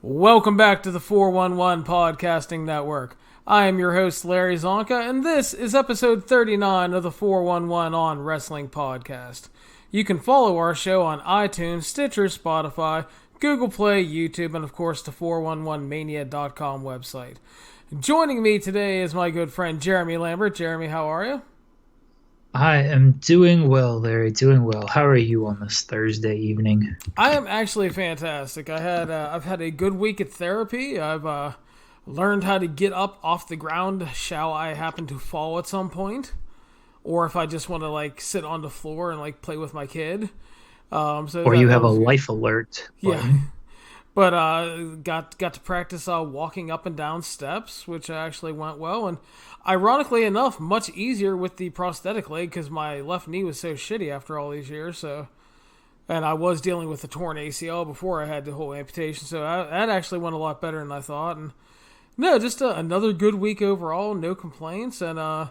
Welcome back to the 411 Podcasting Network. I am your host, Larry Csonka, and this is episode 39 of the 411 On Wrestling Podcast. You can follow our show on iTunes, Stitcher, Spotify, Google Play, YouTube, and of course the 411mania.com website. Joining me today is my good friend Jeremy Lambert. Jeremy, how are you? I am doing well, Larry. Doing well. How are you on this Thursday evening? I am actually fantastic. I've had a good week at therapy. I've learned how to get up off the ground. Shall I happen to fall at some point, or if I just want to sit on the floor and play with my kid. Or you have a life alert. Yeah. But got to practice walking up and down steps, which actually went well. And ironically enough, much easier with the prosthetic leg because my left knee was so shitty after all these years. And I was dealing with a torn ACL before I had the whole amputation. So that actually went a lot better than I thought. And no, just another good week overall. No complaints. And I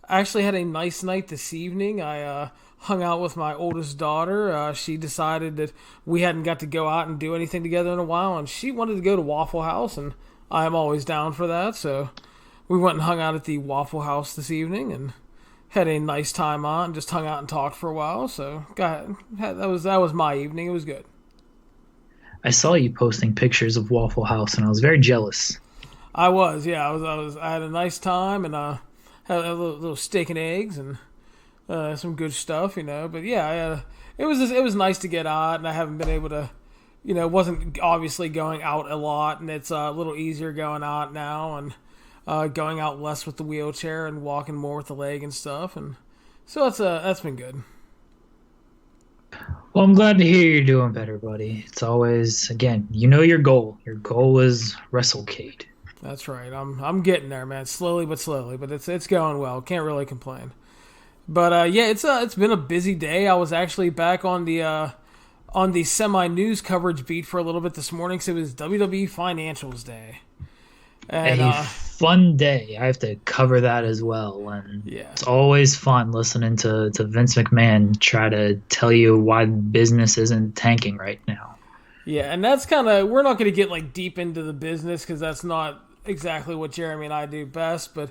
actually had a nice night this evening. I hung out with my oldest daughter. She decided that we hadn't got to go out and do anything together in a while, and she wanted to go to Waffle House, and I'm always down for that. So we went and hung out at the Waffle House this evening and had a nice time on. Just hung out and talked for a while. So that was my evening. It was good. I saw you posting pictures of Waffle House, and I was very jealous. I was. I had a nice time and had a little steak and eggs and some good stuff, But yeah, it was nice to get out, and I haven't been able to, wasn't obviously going out a lot, and it's a little easier going out now, and going out less with the wheelchair and walking more with the leg and stuff, and so that's been good. Well, I'm glad to hear you're doing better, buddy. It's always, again, your goal. Your goal is WrestleCade. That's right. I'm getting there, man. Slowly but slowly, but it's going well. Can't really complain. But yeah, it's been a busy day. I was actually back on the semi-news coverage beat for a little bit this morning, so it was WWE Financials Day. And a fun day. I have to cover that as well. And yeah, it's always fun listening to Vince McMahon try to tell you why business isn't tanking right now. Yeah, and that's we're not going to get deep into the business because that's not exactly what Jeremy and I do best, but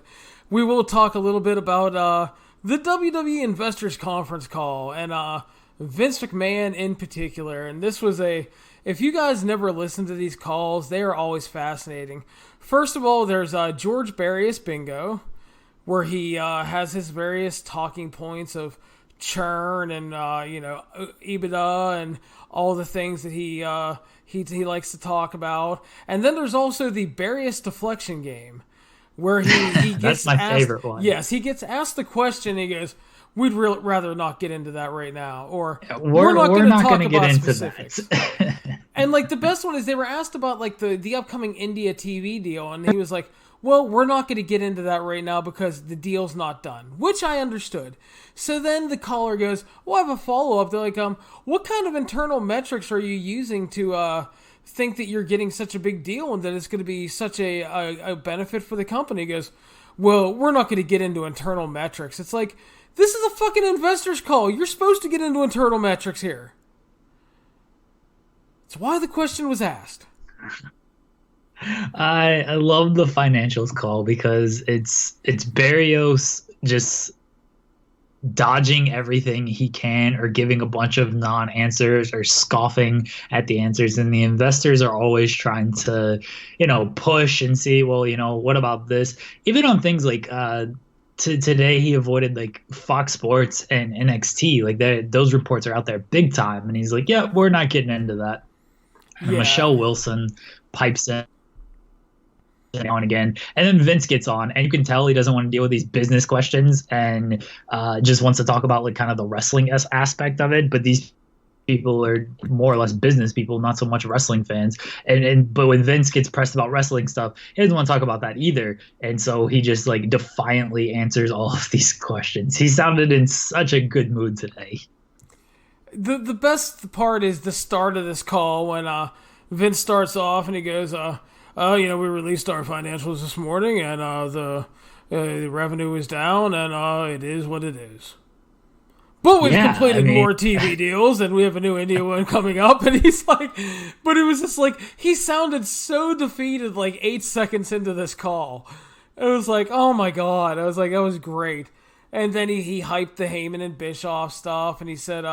we will talk a little bit about the WWE Investors Conference call, and Vince McMahon in particular. And this was if you guys never listened to these calls, they are always fascinating. First of all, there's George Barrios Bingo, where he has his various talking points of churn and, EBITDA and all the things that he likes to talk about. And then there's also the Barrios deflection game, where he gets That's my favorite one. Yes, he gets asked the question, and he goes, "We'd rather not get into that right now," or we're not going to get into specifics. That. And the best one is they were asked about the upcoming India TV deal, and he was like, "Well, we're not going to get into that right now because the deal's not done," which I understood. So then the caller goes, "Well, I have a follow up." They're like, "What kind of internal metrics are you using to think that you're getting such a big deal and that it's going to be such a benefit for the company?" He goes, "Well, we're not going to get into internal metrics." It's like, this is a fucking investors call. You're supposed to get into internal metrics here. It's why the question was asked. I love the financials call because it's Barrios just dodging everything he can or giving a bunch of non-answers or scoffing at the answers, and the investors are always trying to push and see, well, what about this, even on things like today he avoided Fox Sports and NXT. Those reports are out there big time, and he's like, yeah, we're not getting into that. And Michelle Wilson pipes in now and again, and then Vince gets on, and you can tell he doesn't want to deal with these business questions and just wants to talk about kind of the wrestling aspect of it. But these people are more or less business people, not so much wrestling fans. But when Vince gets pressed about wrestling stuff, he doesn't want to talk about that either. And so he just defiantly answers all of these questions. He sounded in such a good mood today. The best part is the start of this call when Vince starts off and he goes, we released our financials this morning, and the revenue is down, and it is what it is. But we've completed more TV deals, and we have a new India one coming up. And he's like, but it was just like, he sounded so defeated like 8 seconds into this call. It was like, oh my God. I was like, that was great. And then he hyped the Heyman and Bischoff stuff, and he said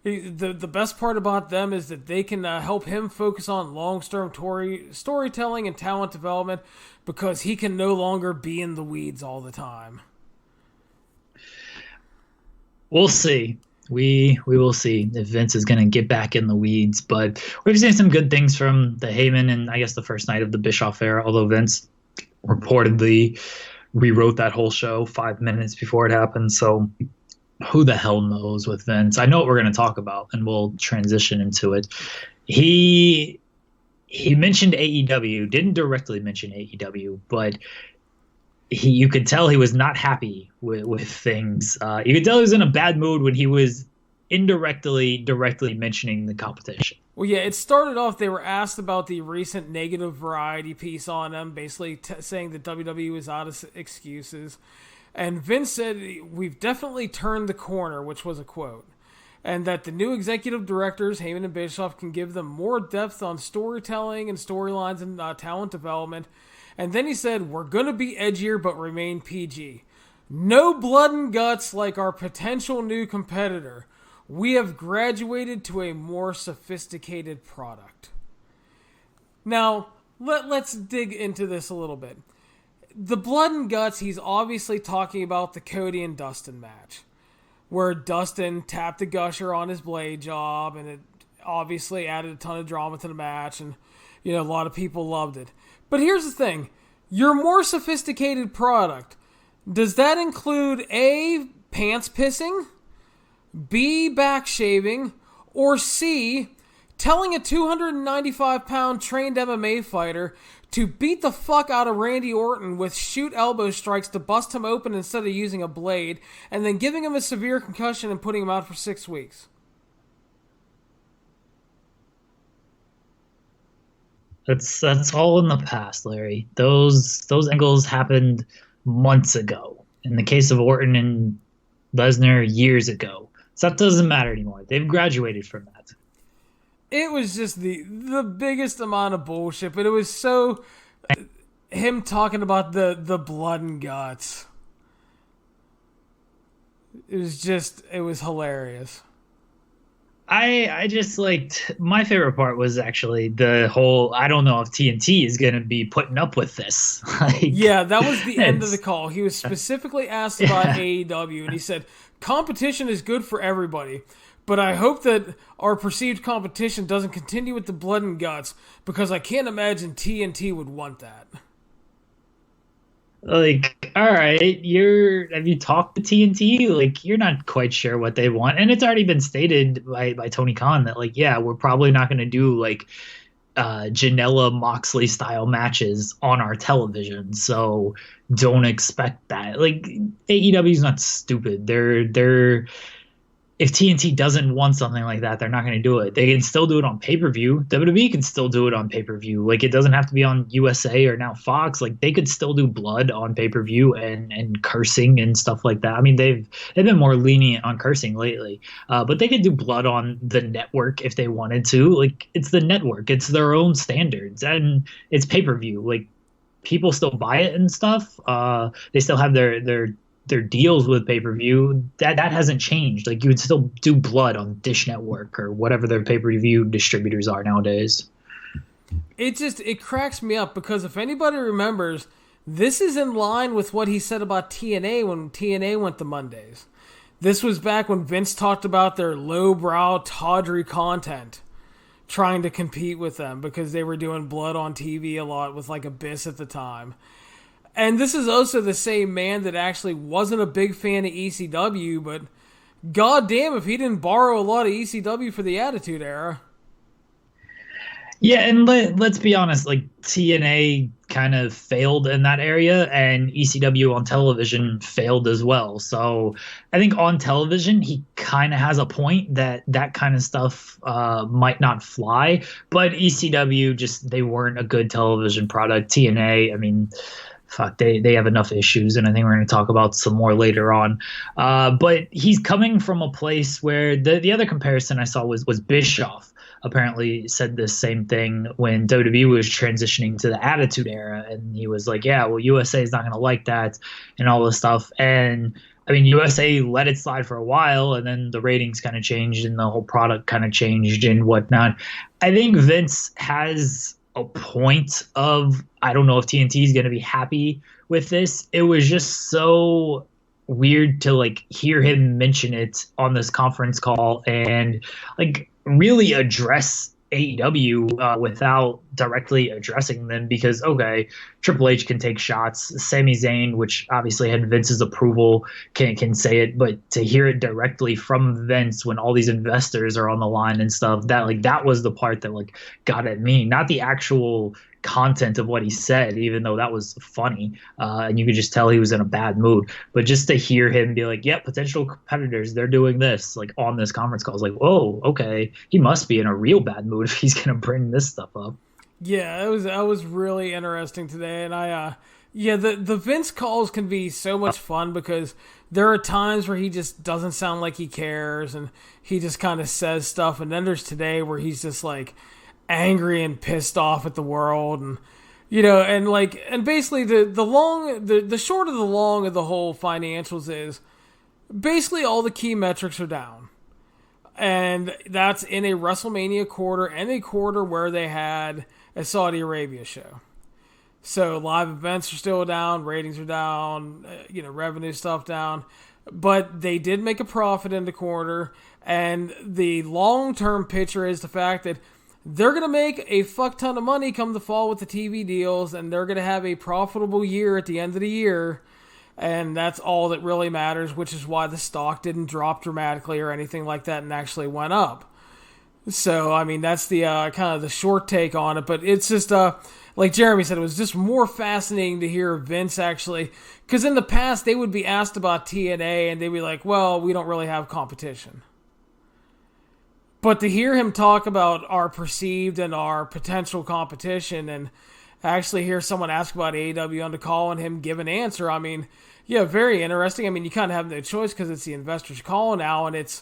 the best part about them is that they can help him focus on long-term storytelling and talent development because he can no longer be in the weeds all the time. We'll see. We will see if Vince is going to get back in the weeds. But we've seen some good things from the Heyman and I guess the first night of the Bischoff era, although Vince reportedly rewrote that whole show 5 minutes before it happened. So who the hell knows with Vince? I know what we're going to talk about, and we'll transition into it. He mentioned AEW, didn't directly mention AEW, but you could tell he was not happy with things. You could tell he was in a bad mood when he was directly mentioning the competition. Well, yeah, it started off, they were asked about the recent negative Variety piece on them, basically saying that WWE was out of excuses. And Vince said, we've definitely turned the corner, which was a quote. And that the new executive directors, Heyman and Bischoff, can give them more depth on storytelling and storylines and talent development. And then he said, we're going to be edgier but remain PG. No blood and guts like our potential new competitor. We have graduated to a more sophisticated product. Now, let's dig into this a little bit. The blood and guts, he's obviously talking about the Cody and Dustin match, where Dustin tapped the gusher on his blade job, and it obviously added a ton of drama to the match, and a lot of people loved it. But here's the thing. Your more sophisticated product, does that include A, pants pissing, B, back shaving, or C, telling a 295-pound trained MMA fighter to beat the fuck out of Randy Orton with shoot elbow strikes to bust him open instead of using a blade, and then giving him a severe concussion and putting him out for 6 weeks? That's all in the past, Larry. Those angles happened months ago. In the case of Orton and Lesnar, years ago. So that doesn't matter anymore. They've graduated from that. It was just the biggest amount of bullshit, but it was so him talking about the blood and guts. It was hilarious. I just liked, my favorite part was actually the whole, I don't know if TNT is going to be putting up with this. Yeah, that was the end of the call. He was specifically asked about AEW, and he said, competition is good for everybody, but I hope that our perceived competition doesn't continue with the blood and guts, because I can't imagine TNT would want that. All right, have you talked to TNT? You're not quite sure what they want. And it's already been stated by Tony Khan that, we're probably not going to do, Janela Moxley style matches on our television. So don't expect that. AEW's not stupid. They're if TNT doesn't want something like that, they're not going to do it. They can still do it on pay-per-view. WWE can still do it on pay-per-view. It doesn't have to be on USA or now Fox. They could still do blood on pay-per-view and cursing and stuff like that. I mean, they've been more lenient on cursing lately. But they could do blood on the network if they wanted to. It's the network. It's their own standards. And it's pay-per-view. People still buy it and stuff. They still have their deals with pay-per-view. That hasn't changed. You would still do blood on Dish Network or whatever their pay-per-view distributors are nowadays. It cracks me up, because if anybody remembers, this is in line with what he said about TNA when TNA went to Mondays. This was back when Vince talked about their lowbrow, tawdry content, trying to compete with them because they were doing blood on TV a lot with Abyss at the time. And this is also the same man that actually wasn't a big fan of ECW, but goddamn if he didn't borrow a lot of ECW for the Attitude Era. Yeah, and let's be honest, TNA kind of failed in that area, and ECW on television failed as well. So I think on television, he kind of has a point that kind of stuff might not fly, but ECW they weren't a good television product. TNA, I mean, fuck, they have enough issues, and I think we're going to talk about some more later on. But he's coming from a place where the other comparison I saw was Bischoff. Apparently said the same thing when WWE was transitioning to the Attitude Era, and he was like, yeah, well, USA is not going to like that and all this stuff. And I mean, USA let it slide for a while, and then the ratings kind of changed and the whole product kind of changed and whatnot. I think Vince has a point of, I don't know if TNT is going to be happy with this. It was just so weird to like hear him mention it on this conference call and like really address AEW without directly addressing them, because okay, Triple H can take shots, Sami Zayn, which obviously had Vince's approval, can say it, but to hear it directly from Vince when all these investors are on the line and stuff, that was the part that like got at me, not the actual content of what he said, even though that was funny, and you could just tell he was in a bad mood, but just to hear him be like, yeah, potential competitors, they're doing this, like on this conference call, I was like, whoa, okay, he must be in a real bad mood if he's gonna bring this stuff up. Yeah, that was really interesting today, and the Vince calls can be so much fun because there are times where he just doesn't sound like he cares, and he just kind of says stuff, and then there's today where he's just like angry and pissed off at the world, and and basically the short of the long of the whole financials is basically all the key metrics are down, and that's in a WrestleMania quarter and a quarter where they had a Saudi Arabia show. So live events are still down, ratings are down, revenue stuff down, but they did make a profit in the quarter, and the long-term picture is the fact that they're going to make a fuck ton of money come the fall with the TV deals, and they're going to have a profitable year at the end of the year, and that's all that really matters, which is why the stock didn't drop dramatically or anything like that and actually went up. So, I mean, that's the kind of the short take on it, but it's just, like Jeremy said, it was just more fascinating to hear Vince actually, because in the past they would be asked about TNA and they'd be like, well, we don't really have competition. But to hear him talk about our perceived and our potential competition, and actually hear someone ask about AEW on the call and him give an answer, I mean, yeah, very interesting. I mean, you kind of have no choice because it's the investors' call now, and it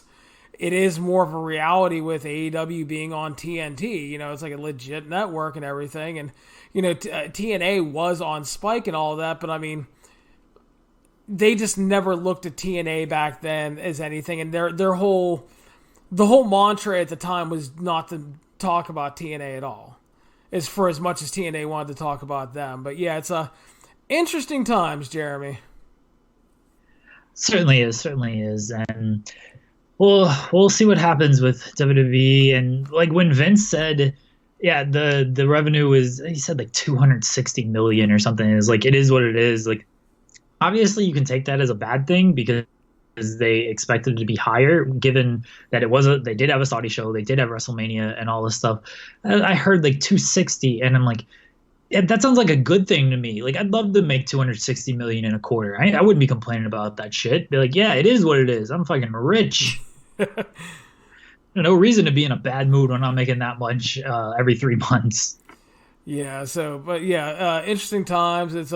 is more of a reality with AEW being on TNT. It's like a legit network and everything, and TNA was on Spike and all that, but I mean, they just never looked at TNA back then as anything, and their whole mantra at the time was not to talk about TNA at all, as for as much as TNA wanted to talk about them. But yeah, it's interesting times, Jeremy. Certainly is, and we'll see what happens with WWE. And like when Vince said, yeah, the revenue was, he said like 260 million or something. It's like, it is what it is. Like, obviously you can take that as a bad thing because they expected it to be higher, given that they did have a Saudi show, they did have WrestleMania and all this stuff. I heard like 260, and I'm like, yeah, that sounds like a good thing to me. Like, I'd love to make 260 million in a quarter. I wouldn't be complaining about that shit. Be like, yeah, it is what it is. I'm fucking rich. No reason to be in a bad mood when I'm making that much every 3 months. Yeah. So, but yeah, interesting times. It's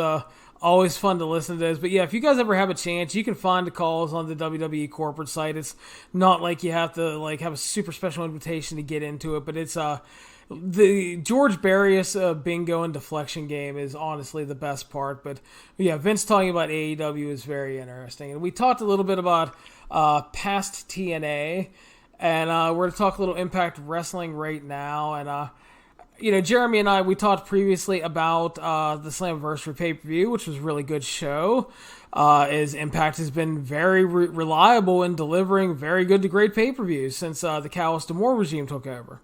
always fun to listen to this. But yeah, if you guys ever have a chance, you can find the calls on the WWE corporate site. It's not like you have to like have a super special invitation to get into it, but it's the George Barrios bingo and deflection game is honestly the best part. But yeah, Vince talking about AEW is very interesting. And we talked a little bit about past TNA, and we're going to talk a little Impact Wrestling right now. And Jeremy and I, we talked previously about the Slammiversary pay-per-view, which was a really good show, as Impact has been very reliable in delivering very good to great pay-per-views since the Callis D'Amore regime took over.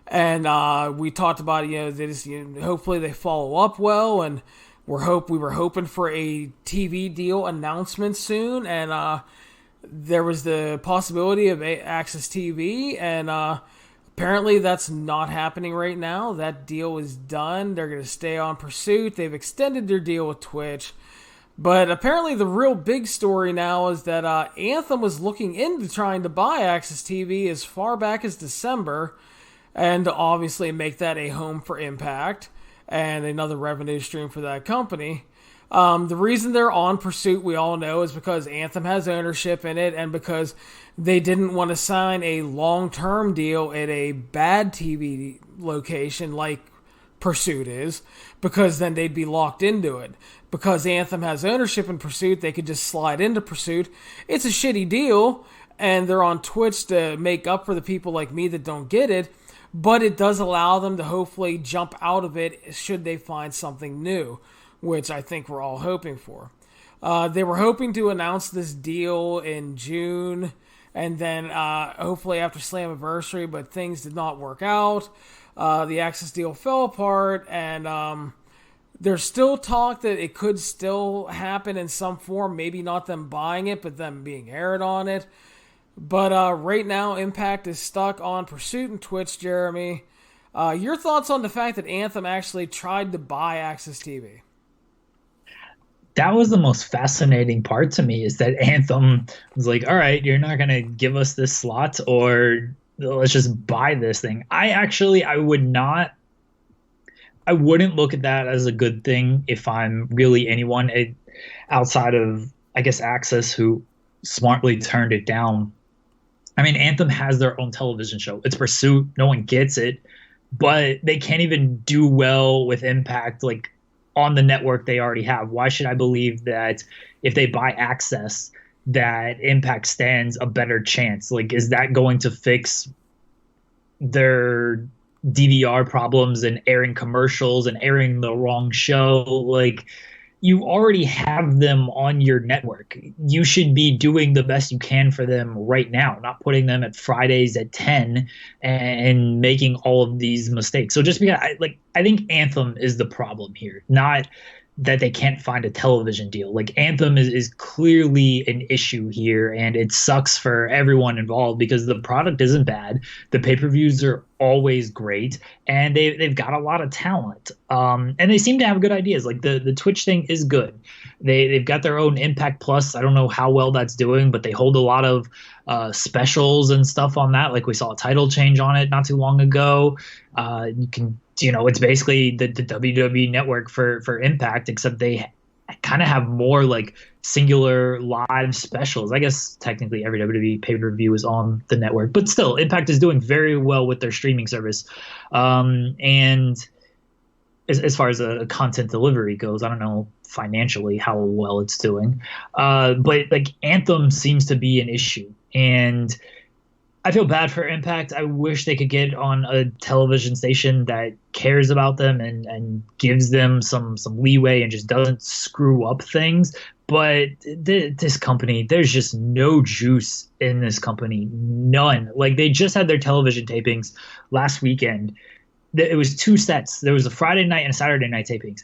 And we talked about, hopefully they follow up well, and we were hoping for a TV deal announcement soon, and there was the possibility of Access TV, and apparently that's not happening right now. That deal is done. They're going to stay on Pursuit. They've extended their deal with Twitch. But apparently the real big story now is that Anthem was looking into trying to buy Access TV as far back as December, and to obviously make that a home for Impact. and another revenue stream for that company. The reason they're on Pursuit, we all know, is because Anthem has ownership in it and because they didn't want to sign a long-term deal at a bad TV location like Pursuit is, because then they'd be locked into it. Because Anthem has ownership in Pursuit, they could just slide into Pursuit. It's a shitty deal, and they're on Twitch to make up for the people like me that don't get it, but it does allow them to hopefully jump out of it should they find something new, which I think we're all hoping for. They were hoping to announce this deal in June, and then hopefully after Slammiversary, but things did not work out. The Access deal fell apart, and there's still talk that it could still happen in some form, maybe not them buying it, but them being aired on it. But right now, Impact is stuck on Pursuit and Twitch, Jeremy. Your thoughts on the fact that Anthem actually tried to buy Access TV? That was the most fascinating part to me, is that Anthem was like, all right, you're not going to give us this slot, or let's just buy this thing. I wouldn't look at that as a good thing if I'm really anyone outside of, I guess, Access, who smartly turned it down. I mean, Anthem has their own television show. It's Pursuit. No one gets it. But they can't even do well with Impact, like, on the network they already have. Why should I believe that if they buy Access, that Impact stands a better chance? Like, is that going to fix their DVR problems and airing commercials and airing the wrong show? Like, you already have them on your network. You should be doing the best you can for them right now, not putting them at Fridays at 10 and making all of these mistakes. So just because I think Anthem is the problem here, not that they can't find a television deal. Like, Anthem is clearly an issue here, and it sucks for everyone involved because the product isn't bad. The pay-per-views are always great, and they've got a lot of talent. And they seem to have good ideas. Like, the Twitch thing is good. They've got their own Impact Plus. I don't know how well that's doing, but they hold a lot of specials and stuff on that. Like, we saw a title change on it not too long ago. It's basically the WWE network for Impact, except they kind of have more like singular live specials. I guess technically every WWE pay-per-view is on the network, but still, Impact is doing very well with their streaming service. And as far as a content delivery goes, I don't know financially how well it's doing. But like, Anthem seems to be an issue, and I feel bad for Impact. I wish they could get on a television station that cares about them and gives them some leeway and just doesn't screw up things. But this company, there's just no juice in this company. None. Like, they just had their television tapings last weekend. It was 2 sets. There was a Friday night and a Saturday night tapings.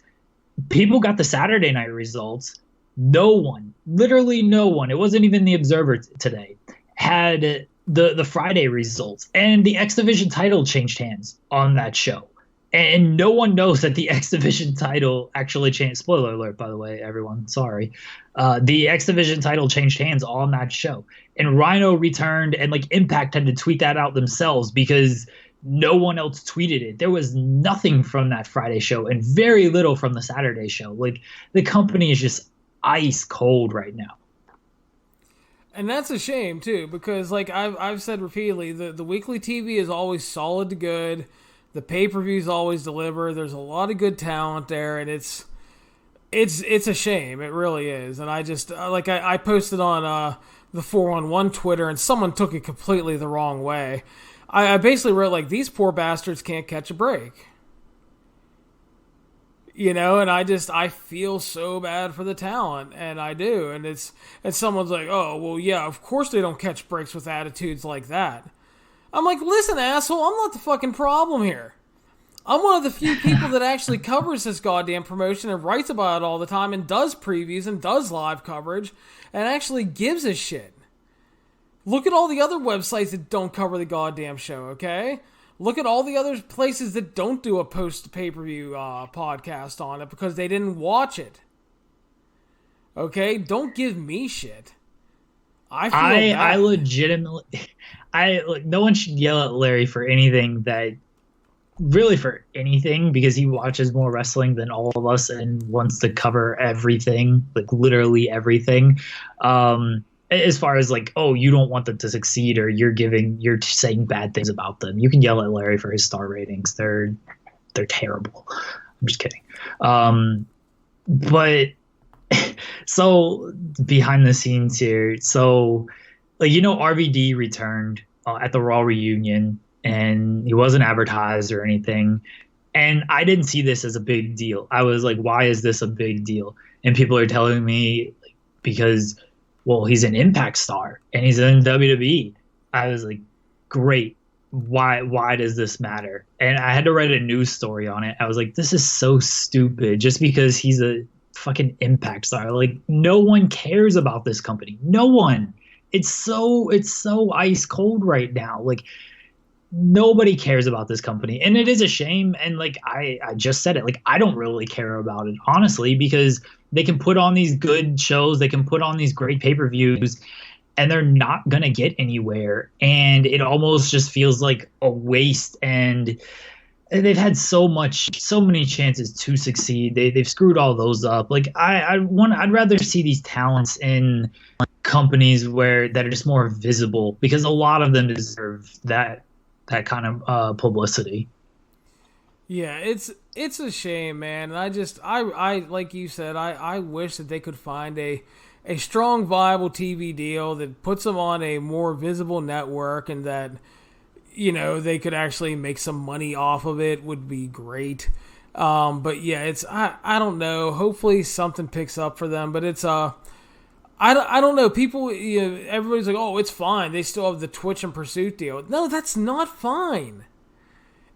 People got the Saturday night results. No one, literally no one, it wasn't even the Observer today, had the Friday results, and the X Division title changed hands on that show, and no one knows that the X Division title actually changed. Spoiler alert, by the way, everyone. Sorry. The X Division title changed hands on that show, and Rhino returned, and like, Impact had to tweet that out themselves because no one else tweeted it. There was nothing from that Friday show and very little from the Saturday show. Like, the company is just ice cold right now. And that's a shame too, because like I've said repeatedly, the weekly TV is always solid to good. The pay-per-views always deliver. There's a lot of good talent there, and it's a shame. It really is. And I just I posted on the 411 Twitter, and someone took it completely the wrong way. I basically wrote like, these poor bastards can't catch a break. And I feel so bad for the talent, and I do. And someone's like, oh, well, yeah, of course they don't catch breaks with attitudes like that. I'm like, listen, asshole, I'm not the fucking problem here. I'm one of the few people that actually covers this goddamn promotion and writes about it all the time and does previews and does live coverage and actually gives a shit. Look at all the other websites that don't cover the goddamn show, okay? Look at all the other places that don't do a post-pay-per-view podcast on it because they didn't watch it. Okay? Don't give me shit. I legitimately... no one should yell at Larry for anything that really for anything, because he watches more wrestling than all of us and wants to cover everything, like literally everything. As far as like, oh, you don't want them to succeed, or you're saying bad things about them. You can yell at Larry for his star ratings. They're terrible. I'm just kidding. But so behind the scenes here, so like, RVD returned at the Raw reunion, and he wasn't advertised or anything. And I didn't see this as a big deal. I was like, why is this a big deal? And people are telling me, like, because, well, he's an Impact star and he's in WWE. I was like, great. Why does this matter? And I had to write a news story on it. I was like, this is so stupid, just because he's a fucking Impact star. Like, no one cares about this company. No one. It's so ice cold right now. Like, nobody cares about this company, and it is a shame. And like I just said it, like, I don't really care about it, honestly, because they can put on these good shows, they can put on these great pay-per-views, and they're not gonna get anywhere. And it almost just feels like a waste. And they've had so many chances to succeed. They've screwed all those up. Like, I'd rather see these talents in companies that are just more visible, because a lot of them deserve that kind of publicity. Yeah, it's a shame, man. And I like you said, I wish that they could find a strong, viable TV deal that puts them on a more visible network, and that, they could actually make some money off of it would be great. But yeah, I don't know. Hopefully something picks up for them, but it's I don't know. People, everybody's like, oh, it's fine. They still have the Twitch and Pursuit deal. No, that's not fine.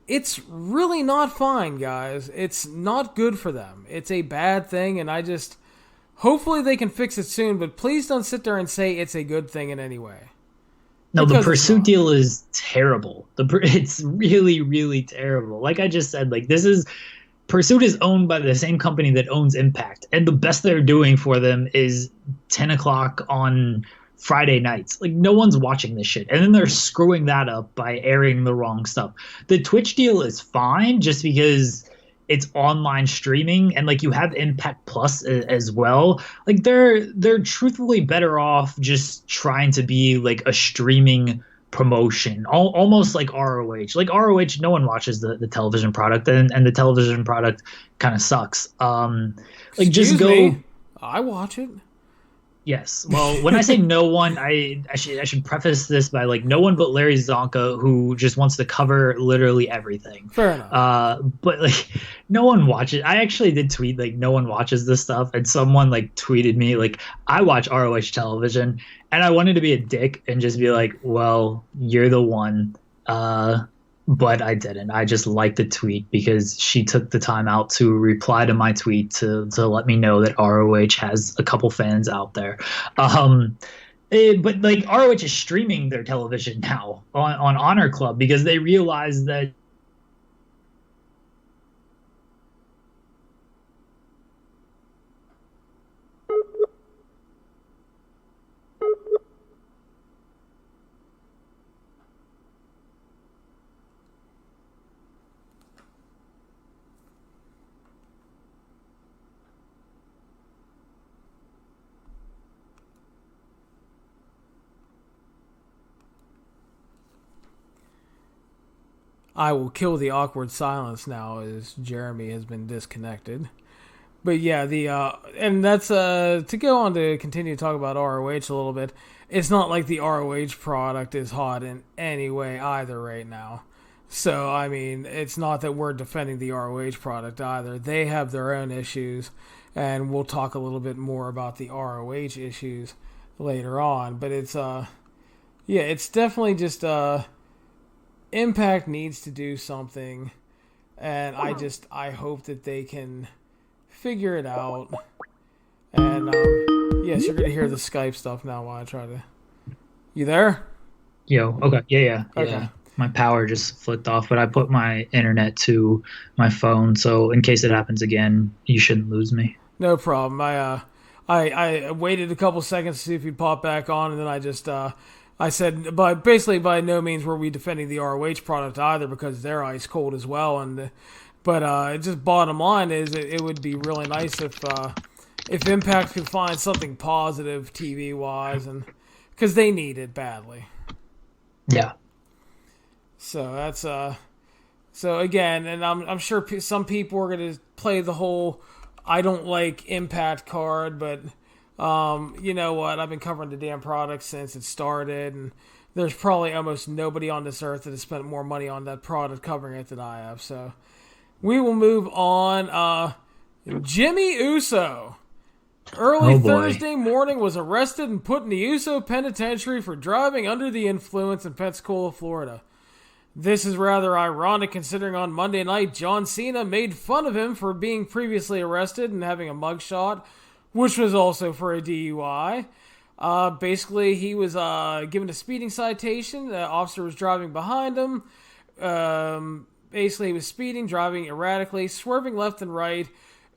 It's really not fine, guys. It's not good for them. It's a bad thing, and hopefully they can fix it soon, but please don't sit there and say it's a good thing in any way. No, the Pursuit deal is terrible. It's really, really terrible. Like I just said, like, Pursuit is owned by the same company that owns Impact, and the best they're doing for them is 10 o'clock on Friday nights. Like, no one's watching this shit, and then they're screwing that up by airing the wrong stuff. The Twitch deal is fine, just because it's online streaming, and like, you have Impact Plus as well. Like, they're truthfully better off just trying to be like a streaming promotion, almost like ROH. Like, ROH, no one watches the television product, and the television product kind of sucks. Like, Excuse me. I watch it. Yes. Well, when I say no one, I should preface this by, like, no one but Larry Csonka, who just wants to cover literally everything. Fair enough. But like, no one watches. I actually did tweet, like, no one watches this stuff, and someone like tweeted me, like, I watch ROH television, and I wanted to be a dick and just be like, well, you're the one. But I didn't. I just liked the tweet because she took the time out to reply to my tweet to let me know that ROH has a couple fans out there. But like, ROH is streaming their television now on Honor Club, because they realize that I will kill the awkward silence now, as Jeremy has been disconnected. But yeah, and that's to go on to continue to talk about ROH a little bit. It's not like the ROH product is hot in any way either right now. So I mean, it's not that we're defending the ROH product either. They have their own issues, and we'll talk a little bit more about the ROH issues later on. But it's it's definitely just Impact needs to do something, and I hope that they can figure it out. And yes, you're gonna hear the Skype stuff now while I try to. You there? Yo, okay, yeah. Okay. My power just flicked off, but I put my internet to my phone, so in case it happens again, you shouldn't lose me. No problem. I waited a couple seconds to see if he'd pop back on, and then I just I said, by no means were we defending the ROH product either, because they're ice cold as well. But just bottom line is, it would be really nice if Impact could find something positive TV wise, and because they need it badly. Yeah. So that's so again, and I'm sure some people are going to play the whole I don't like Impact card, but you know what? I've been covering the damn product since it started, and there's probably almost nobody on this earth that has spent more money on that product covering it than I have. So we will move on. Jimmy Uso, early Thursday morning, was arrested and put in the Uso Penitentiary for driving under the influence in Pensacola, Florida. This is rather ironic considering on Monday night, John Cena made fun of him for being previously arrested and having a mugshot, which was also for a DUI. Basically, he was given a speeding citation. The officer was driving behind him. Basically, he was speeding, driving erratically, swerving left and right.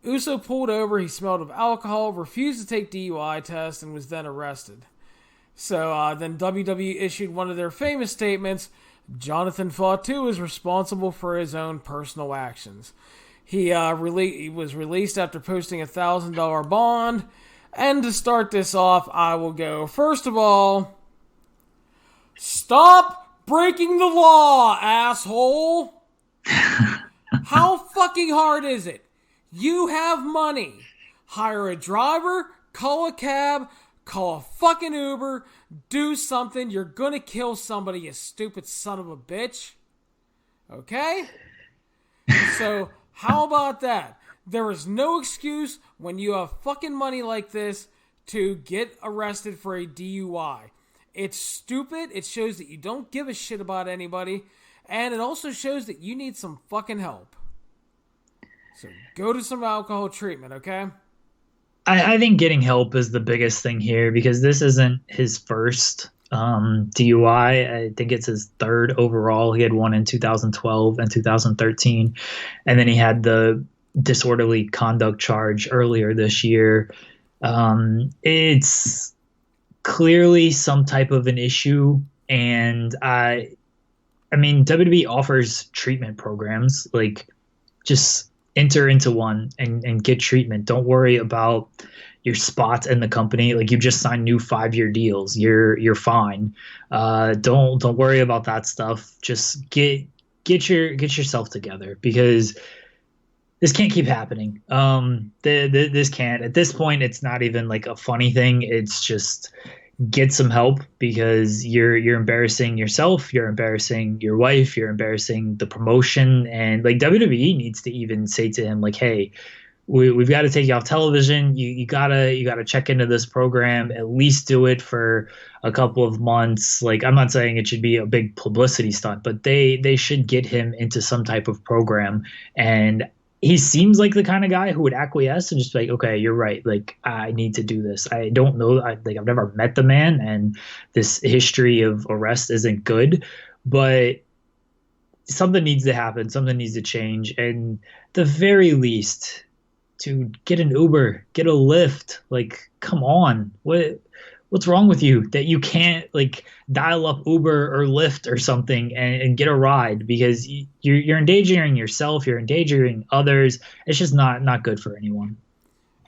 Uso pulled over. He smelled of alcohol, refused to take DUI test, and was then arrested. So then WWE issued one of their famous statements. Jonathan Fatu is responsible for his own personal actions. He was released after posting a $1,000 bond. And to start this off, I will go, first of all, stop breaking the law, asshole! How fucking hard is it? You have money. Hire a driver, call a cab, call a fucking Uber, do something. You're gonna kill somebody, you stupid son of a bitch. Okay? So, how about that? There is no excuse when you have fucking money like this to get arrested for a DUI. It's stupid. It shows that you don't give a shit about anybody. And it also shows that you need some fucking help. So, go to some alcohol treatment, okay? I think getting help is the biggest thing here, because this isn't his first DUI. I think it's his third overall. He had one in 2012 and 2013. And then he had the disorderly conduct charge earlier this year. It's clearly some type of an issue. And I mean, WWE offers treatment programs. Like, just enter into one and get treatment. Don't worry about your spots in the company. Like, you just signed new 5-year deals. You're fine. Don't worry about that stuff. Just get yourself together, because this can't keep happening. This can't. At this point, it's not even like a funny thing. It's just get some help, because you're embarrassing yourself, you're embarrassing your wife, you're embarrassing the promotion. And like, WWE needs to even say to him, like, hey, we've got to take you off television. You gotta check into this program, at least do it for a couple of months. Like, I'm not saying it should be a big publicity stunt, but they should get him into some type of program. And he seems like the kind of guy who would acquiesce and just be like, okay, you're right. Like, I need to do this. I don't know. I've never met the man, and this history of arrest isn't good, but something needs to happen. Something needs to change. And the very least, to get an Uber, get a Lyft. Like, come on. What's wrong with you that you can't like dial up Uber or Lyft or something and get a ride? Because you're endangering yourself, you're endangering others. It's just not good for anyone.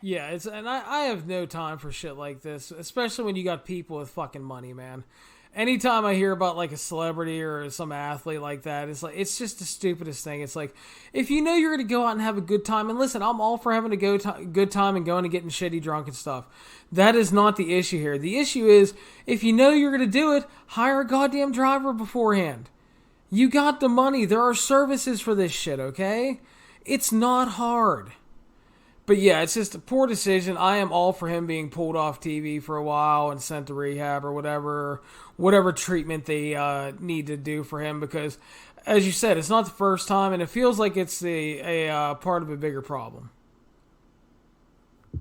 Yeah, and I have no time for shit like this, especially when you got people with fucking money, man. Anytime I hear about like a celebrity or some athlete like that, it's just the stupidest thing. It's like, if you know you're going to go out and have a good time, and listen, I'm all for having a good time and going and getting shitty drunk and stuff. That is not the issue here. The issue is, if you know you're going to do it, hire a goddamn driver beforehand. You got the money. There are services for this shit, okay? It's not hard. But yeah, it's just a poor decision. I am all for him being pulled off TV for a while and sent to rehab or whatever treatment they need to do for him, because, as you said, it's not the first time, and it feels like it's a part of a bigger problem.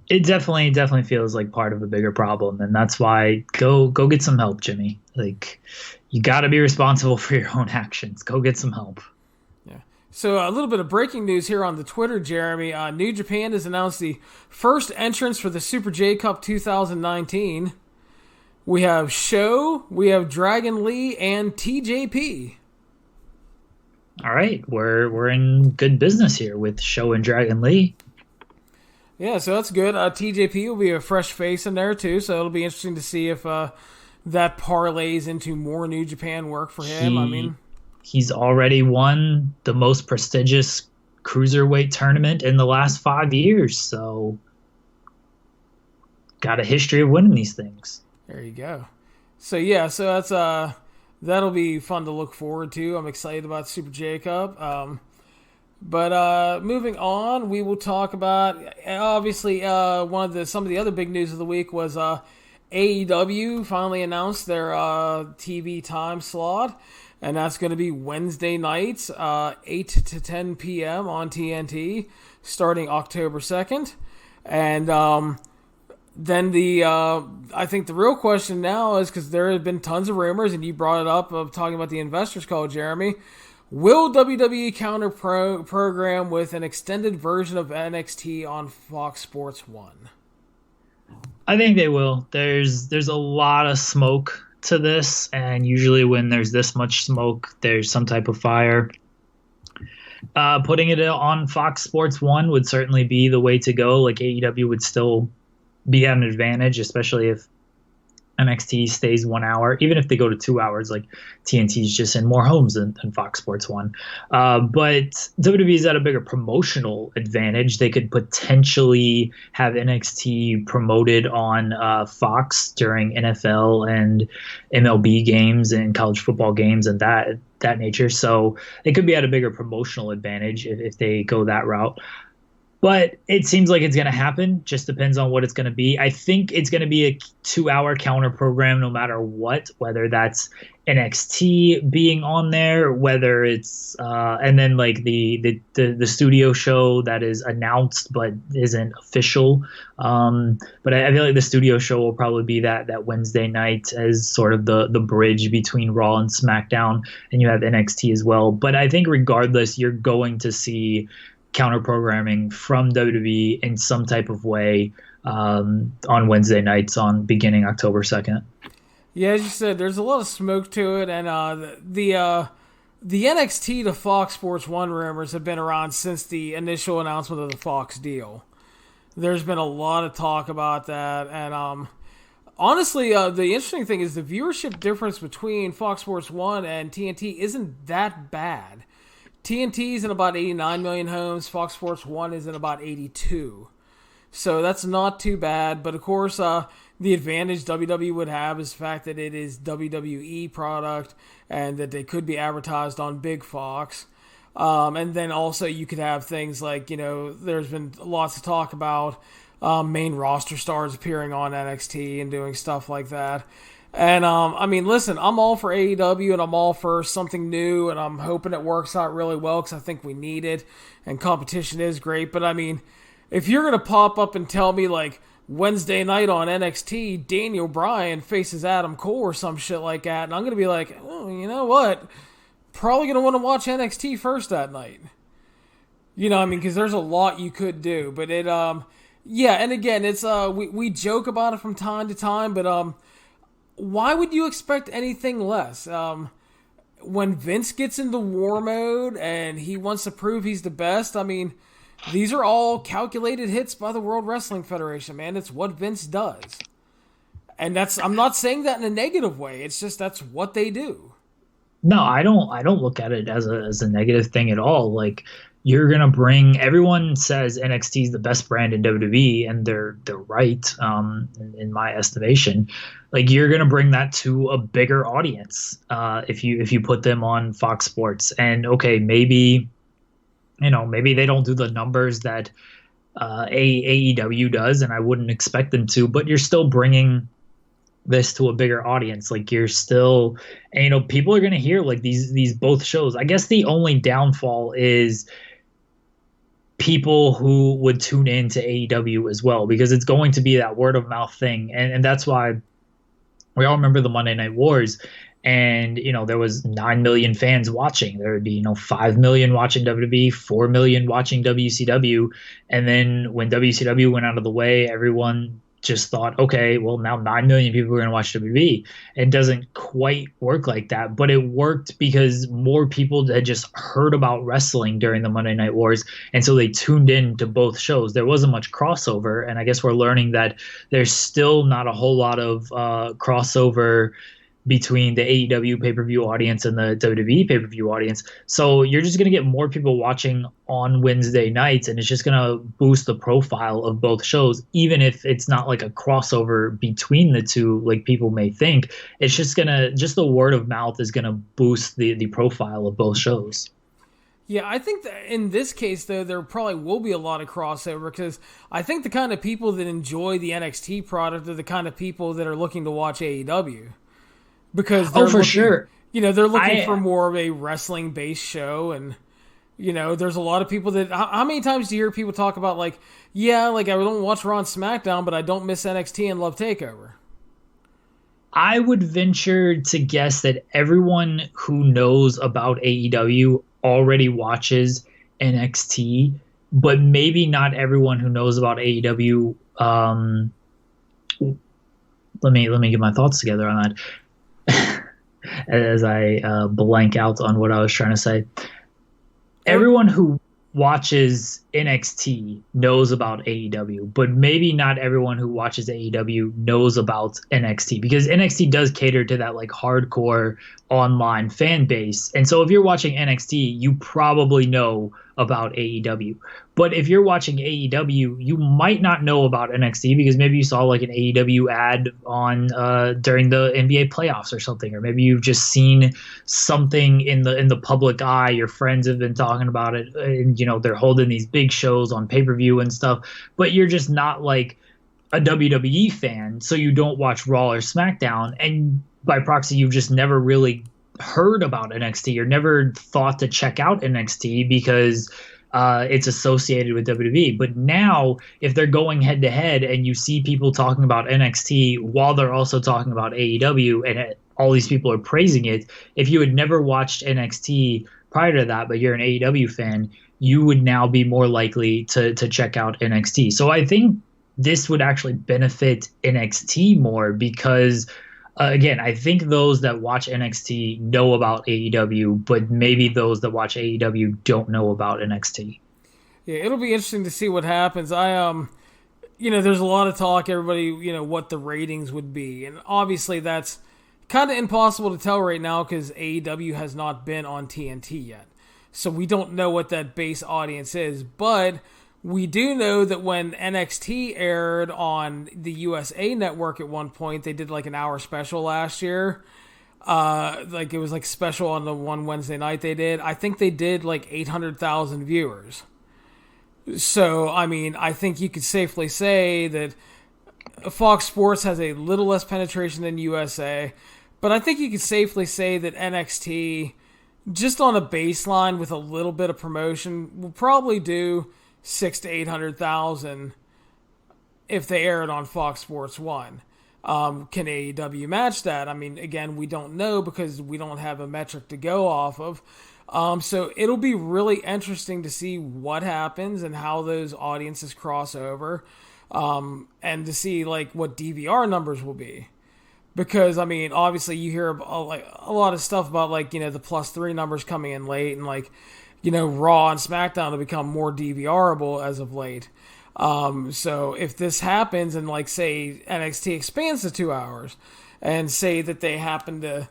It definitely feels like part of a bigger problem, and that's why go get some help, Jimmy. Like, you got to be responsible for your own actions. Go get some help. So a little bit of breaking news here on the Twitter, Jeremy. New Japan has announced the first entrance for the Super J Cup 2019. we have Show, we have Dragon Lee, and TJP. All right, we're in good business here with Show and Dragon Lee. Yeah, so that's good. TJP will be a fresh face in there too, so it'll be interesting to see if that parlays into more New Japan work for him. He's already won the most prestigious cruiserweight tournament in the last 5 years, so got a history of winning these things. There you go. So yeah, so that's that'll be fun to look forward to. I'm excited about Super Jacob. But moving on, we will talk about obviously some of the other big news of the week was AEW finally announced their TV time slot, and that's going to be Wednesday nights, 8 to 10 p.m. on TNT, starting October 2nd. And then I think the real question now is, because there have been tons of rumors, and you brought it up, of talking about the investors call, Jeremy. Will WWE counter program with an extended version of NXT on Fox Sports 1? I think they will. There's a lot of smoke to this, and usually when there's this much smoke, there's some type of fire. Putting it on Fox Sports 1 would certainly be the way to go. Like, AEW would still be at an advantage, especially if NXT stays 1 hour, even if they go to 2 hours. Like, TNT's just in more homes than Fox Sports 1. But WWE's at a bigger promotional advantage. They could potentially have NXT promoted on Fox during NFL and MLB games and college football games and that nature. So they could be at a bigger promotional advantage if they go that route. But it seems like it's going to happen. Just depends on what it's going to be. I think it's going to be a 2 hour counter program no matter what, whether that's NXT being on there, whether it's and then like the studio show that is announced but isn't official. But I feel like the studio show will probably be that Wednesday night as sort of the bridge between Raw and SmackDown, and you have NXT as well. But I think regardless, you're going to see counter programming from WWE in some type of way on Wednesday nights on beginning October 2nd. Yeah, as you said, there's a lot of smoke to it, and the NXT to Fox Sports 1 rumors have been around since the initial announcement of the Fox deal. There's been a lot of talk about that, and honestly, the interesting thing is the viewership difference between Fox Sports 1 and TNT isn't that bad. TNT's in about 89 million homes. Fox Sports 1 is in about 82. So that's not too bad. But of course, the advantage WWE would have is the fact that it is WWE product and that they could be advertised on Big Fox. And then also you could have things like, there's been lots of talk about main roster stars appearing on NXT and doing stuff like that. And, listen, I'm all for AEW and I'm all for something new, and I'm hoping it works out really well because I think we need it, and competition is great. But, if you're going to pop up and tell me, like, Wednesday night on NXT, Daniel Bryan faces Adam Cole or some shit like that, and I'm going to be like, oh, you know what? Probably going to want to watch NXT first that night. Because there's a lot you could do. But it, yeah, and again, it's, we joke about it from time to time, but, why would you expect anything less? When Vince gets into war mode and he wants to prove he's the best, these are all calculated hits by the World Wrestling Federation, man. It's what Vince does. And I'm not saying that in a negative way. It's just that's what they do. No, I don't look at it as a negative thing at all. Like, you're gonna bring. Everyone says NXT is the best brand in WWE, and they're right in my estimation. Like, you're gonna bring that to a bigger audience if you put them on Fox Sports. And okay, maybe they don't do the numbers that AEW does, and I wouldn't expect them to. But you're still bringing this to a bigger audience. Like, you're still, and people are gonna hear like these both shows. I guess the only downfall is people who would tune in to AEW as well, because it's going to be that word of mouth thing. And that's why we all remember the Monday Night Wars, and, there was 9 million fans watching. There would be, 5 million watching WWE, 4 million watching WCW. And then when WCW went out of the way, everyone just thought, okay, well, now 9 million people are going to watch WWE. It doesn't quite work like that, but it worked because more people had just heard about wrestling during the Monday Night Wars, and so they tuned in to both shows. There wasn't much crossover, and I guess we're learning that there's still not a whole lot of crossover between the AEW pay-per-view audience and the WWE pay-per-view audience. So you're just going to get more people watching on Wednesday nights, and it's just going to boost the profile of both shows, even if it's not like a crossover between the two like people may think. It's just the word of mouth is going to boost the profile of both shows. Yeah, I think that in this case, though, there probably will be a lot of crossover because I think the kind of people that enjoy the NXT product are the kind of people that are looking to watch AEW. Because they're for sure. They're looking for more of a wrestling-based show, and there's a lot of people that. How many times do you hear people talk about I don't watch Raw and SmackDown, but I don't miss NXT and love Takeover? I would venture to guess that everyone who knows about AEW already watches NXT, but maybe not everyone who knows about AEW. Let me get my thoughts together on that. As I blank out on what I was trying to say. Everyone who watches NXT knows about AEW, but maybe not everyone who watches AEW knows about NXT, because NXT does cater to that like hardcore online fan base. And so if you're watching NXT, you probably know about AEW. But if you're watching AEW, you might not know about NXT because maybe you saw like an AEW ad on during the NBA playoffs or something, or maybe you've just seen something in the public eye. Your friends have been talking about it, and they're holding these big shows on pay-per-view and stuff. But you're just not like a WWE fan, so you don't watch Raw or SmackDown, and by proxy, you've just never really heard about NXT or never thought to check out NXT because it's associated with WWE. But now, if they're going head to head and you see people talking about NXT while they're also talking about AEW, and all these people are praising it, if you had never watched NXT prior to that, but you're an AEW fan, you would now be more likely to check out NXT. So I think this would actually benefit NXT more because again, I think those that watch NXT know about AEW, but maybe those that watch AEW don't know about NXT. Yeah, it'll be interesting to see what happens. There's a lot of talk, everybody, what the ratings would be. And obviously that's kind of impossible to tell right now because AEW has not been on TNT yet. So we don't know what that base audience is, but we do know that when NXT aired on the USA Network at one point, they did like an hour special last year. It was like special on the one Wednesday night they did. I think they did like 800,000 viewers. So, I think you could safely say that Fox Sports has a little less penetration than USA, but I think you could safely say that NXT, just on a baseline with a little bit of promotion, will probably do 600,000 to 800,000 if they air it on Fox Sports 1. Can AEW match that? Again, we don't know because we don't have a metric to go off of. So it'll be really interesting to see what happens and how those audiences cross over, and to see like what DVR numbers will be. Because, obviously you hear a lot of stuff about the +3 numbers coming in late and Raw and SmackDown have become more DVRable as of late. So if this happens and say NXT expands to 2 hours and say that they happen to,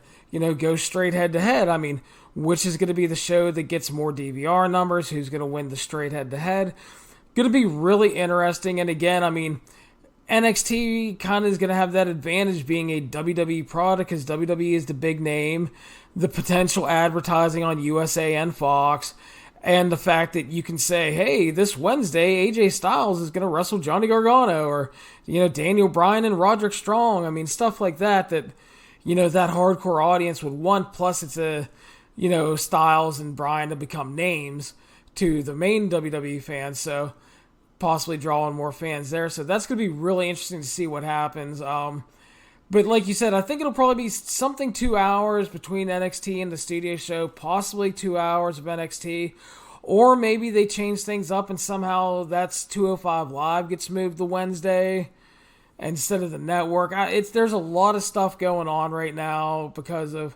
go straight head to head, which is going to be the show that gets more DVR numbers? Who's going to win the straight head to head? Going to be really interesting. And again, NXT kind of is going to have that advantage being a WWE product because WWE is the big name, the potential advertising on USA and Fox, and the fact that you can say, hey, this Wednesday, AJ Styles is going to wrestle Johnny Gargano, or, Daniel Bryan and Roderick Strong. Stuff like that, that hardcore audience would want. Plus it's Styles and Bryan to become names to the main WWE fans. So possibly drawing more fans there. So that's going to be really interesting to see what happens. But like you said, I think it'll probably be something 2 hours between NXT and the studio show, possibly 2 hours of NXT. Or maybe they change things up and somehow that's 205 Live gets moved to Wednesday. instead of the network. There's a lot of stuff going on right now because of.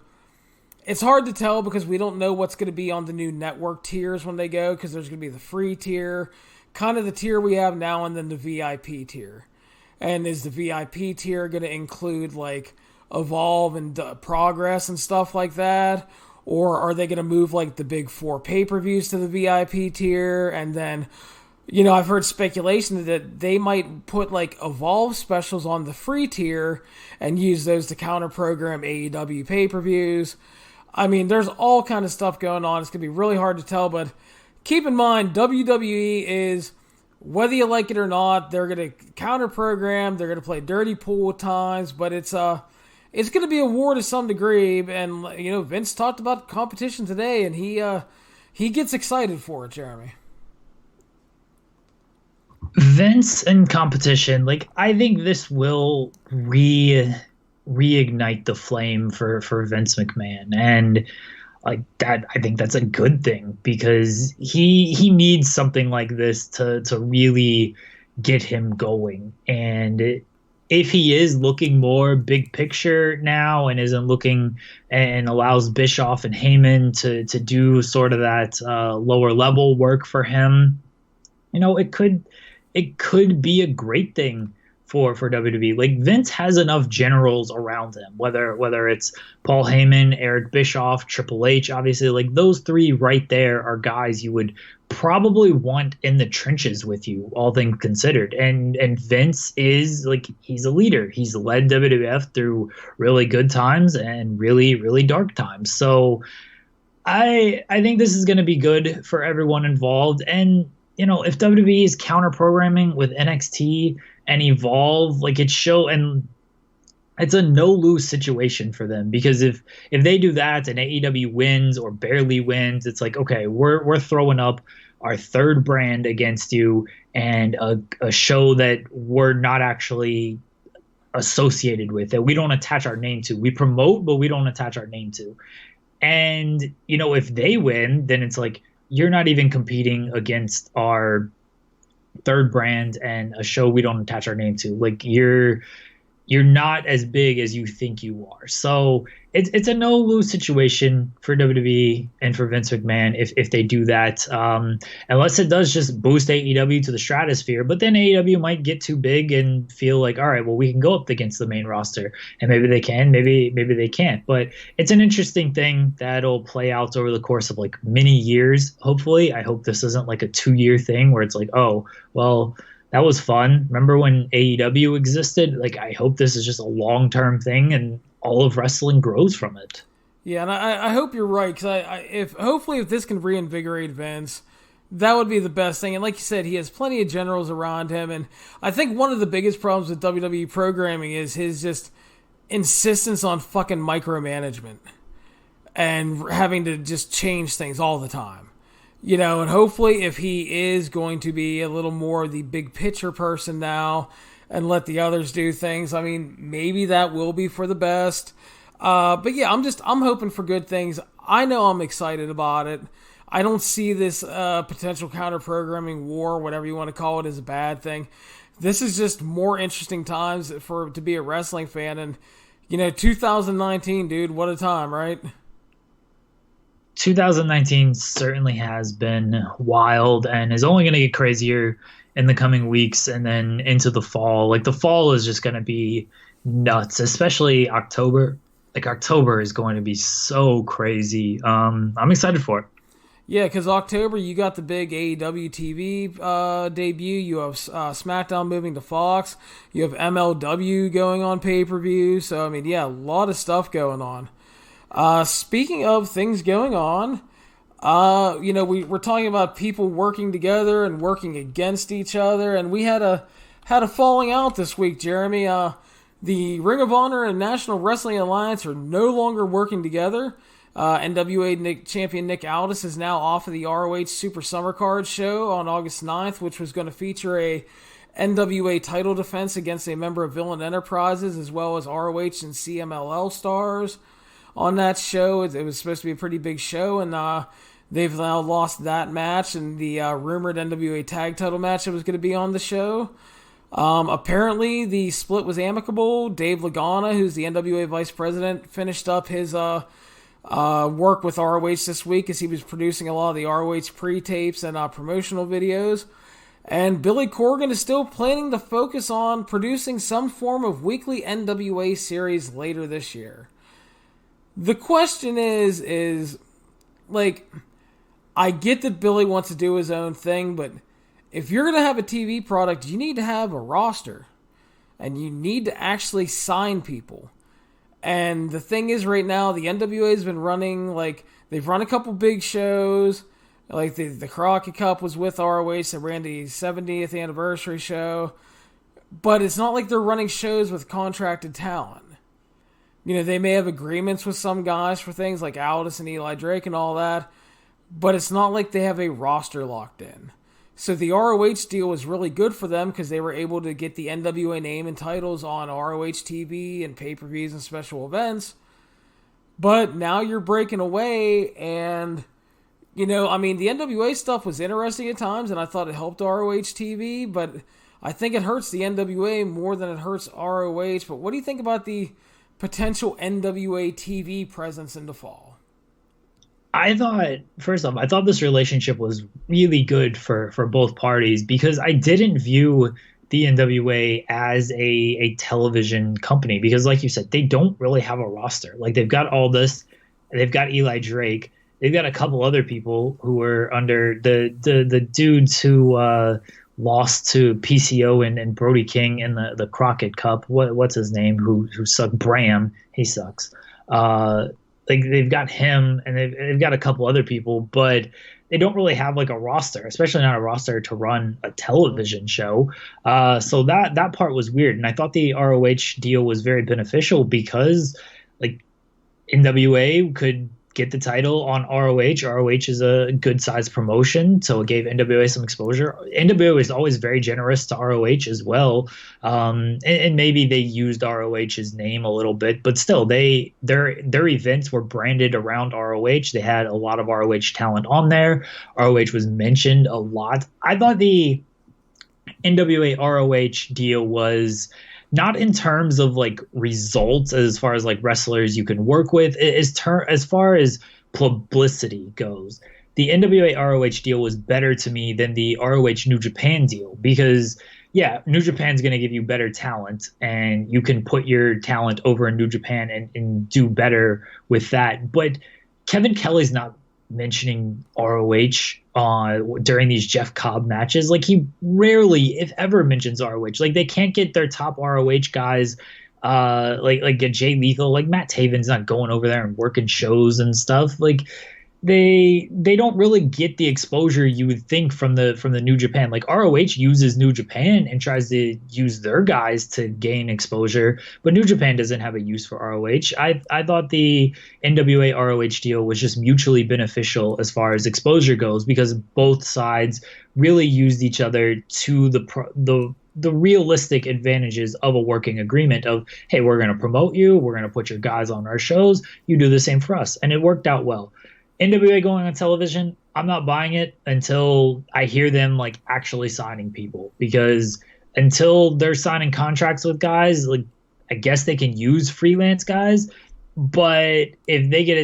It's hard to tell because we don't know what's going to be on the new network tiers when they go, because there's going to be the free tier, kind of the tier we have now, and then the VIP tier. And is the VIP tier going to include like Evolve and Progress and stuff like that? Or are they going to move like the big 4 pay-per-views to the VIP tier? And then, I've heard speculation that they might put like Evolve specials on the free tier and use those to counter-program AEW pay-per-views. I mean, there's all kind of stuff going on. It's going to be really hard to tell, but keep in mind, WWE is, whether you like it or not, they're going to counter-program, they're going to play dirty pool at times, but it's going to be a war to some degree, and, Vince talked about competition today, and he gets excited for it, Jeremy. Vince and competition, I think this will reignite the flame for Vince McMahon, and that, I think that's a good thing, because he needs something like this to really get him going. And if he is looking more big picture now and isn't looking and allows Bischoff and Heyman to do sort of that lower level work for him, it could be a great thing for WWE. Vince has enough generals around him, whether it's Paul Heyman, Eric Bischoff, Triple H, obviously, those 3 right there are guys you would probably want in the trenches with you, all things considered. And Vince is he's a leader. He's led WWF through really good times and really, really dark times. So I think this is going to be good for everyone involved. And if WWE is counter programming with NXT and Evolve, and it's a no-lose situation for them, because if they do that and AEW wins or barely wins, it's okay, we're throwing up our 3rd brand against you, and a show that we're not actually associated with, that we don't attach our name to. We promote, but we don't attach our name to. And if they win, then it's you're not even competing against our 3rd brand and a show we don't attach our name to. You're not as big as you think you are. So it's a no-lose situation for WWE and for Vince McMahon if they do that, unless it does just boost AEW to the stratosphere. But then AEW might get too big and feel all right, well, we can go up against the main roster, and maybe they can, maybe they can't. But it's an interesting thing that'll play out over the course of many years. Hopefully, I hope this isn't a 2-year thing where it's oh, well, that was fun. Remember when AEW existed? I hope this is just a long-term thing and all of wrestling grows from it. Yeah, and I hope you're right, because hopefully if this can reinvigorate Vince, that would be the best thing. And like you said, he has plenty of generals around him, and I think one of the biggest problems with WWE programming is his just insistence on fucking micromanagement and having to just change things all the time. And hopefully if he is going to be a little more the big picture person now and let the others do things, I mean, maybe that will be for the best. But yeah, I'm hoping for good things. I know I'm excited about it. I don't see this potential counter-programming war, whatever you want to call it, as a bad thing. This is just more interesting times to be a wrestling fan. And, 2019, dude, what a time, right? 2019 certainly has been wild and is only going to get crazier in the coming weeks and then into the fall. The fall is just going to be nuts, especially October. October is going to be so crazy. I'm excited for it. Yeah, because October, you got the big AEW TV debut. You have SmackDown moving to Fox. You have MLW going on pay-per-view. So, I mean, yeah, a lot of stuff going on. Speaking of things going on, we're talking about people working together and working against each other, and we had a falling out this week, Jeremy. The Ring of Honor and National Wrestling Alliance are no longer working together. NWA champion Nick Aldis is now off of the ROH Super Summer Card show on August 9th, which was going to feature a NWA title defense against a member of Villain Enterprises, as well as ROH and CMLL stars on that show. It was supposed to be a pretty big show, and they've now lost that match and the rumored NWA tag title match that was going to be on the show. Apparently, the split was amicable. Dave Lagana, who's the NWA vice president, finished up his work with ROH this week as he was producing a lot of the ROH pre-tapes and promotional videos. And Billy Corgan is still planning to focus on producing some form of weekly NWA series later this year. The question is like, I get that Billy wants to do his own thing, but if you're going to have a TV product, you need to have a roster. And you need to actually sign people. And the thing is, right now, the NWA has been running, like, they've run a couple big shows. Like, the Crockett Cup was with ROH. They ran the 70th anniversary show. But it's not like they're running shows with contracted talent. You know, they may have agreements with some guys for things like Aldis and Eli Drake and all that. But it's not like they have a roster locked in. So the ROH deal was really good for them because they were able to get the NWA name and titles on ROH TV and pay-per-views and special events. But now you're breaking away, and, you know, I mean, the NWA stuff was interesting at times, and I thought it helped ROH TV, but I think it hurts the NWA more than it hurts ROH. But what do you think about the potential NWA TV presence in the fall? I thought this relationship was really good for both parties because I didn't view the NWA as a television company because, like you said, they don't really have a roster. Like, they've got Aldis, they've got Eli Drake, they've got a couple other people who are under the dudes who lost to PCO and Brody King in the Crockett Cup. What's his name? Who sucked? Bram. He sucks. Like, they've got him and they've got a couple other people, but they don't really have like a roster, especially not a roster to run a television show. So that part was weird. And I thought the ROH deal was very beneficial because, like, NWA could get the title on ROH. ROH is a good sized promotion, so it gave NWA some exposure. NWA was always very generous to ROH as well, and maybe they used ROH's name a little bit, but still, their events were branded around ROH. They had a lot of ROH talent on there. ROH was mentioned a lot. I thought the NWA ROH deal was not in terms of like results as far as like wrestlers you can work with, as far as publicity goes. The NWA ROH deal was better to me than the ROH New Japan deal because, yeah, New Japan's going to give you better talent and you can put your talent over in New Japan and do better with that. But Kevin Kelly's not mentioning ROH during these Jeff Cobb matches. Like, he rarely, if ever, mentions ROH. Like, they can't get their top ROH guys, like get Jay Lethal. Like, Matt Taven's not going over there and working shows and stuff. Like, they don't really get the exposure you would think from the New Japan. Like, ROH uses New Japan and tries to use their guys to gain exposure, but New Japan doesn't have a use for ROH. I thought the NWA ROH deal was just mutually beneficial as far as exposure goes because both sides really used each other to the realistic advantages of a working agreement of, hey, we're going to promote you, we're going to put your guys on our shows, you do the same for us, and it worked out well. NWA going on television, I'm not buying it until I hear them like actually signing people, because until they're signing contracts with guys, like, I guess they can use freelance guys, but if they get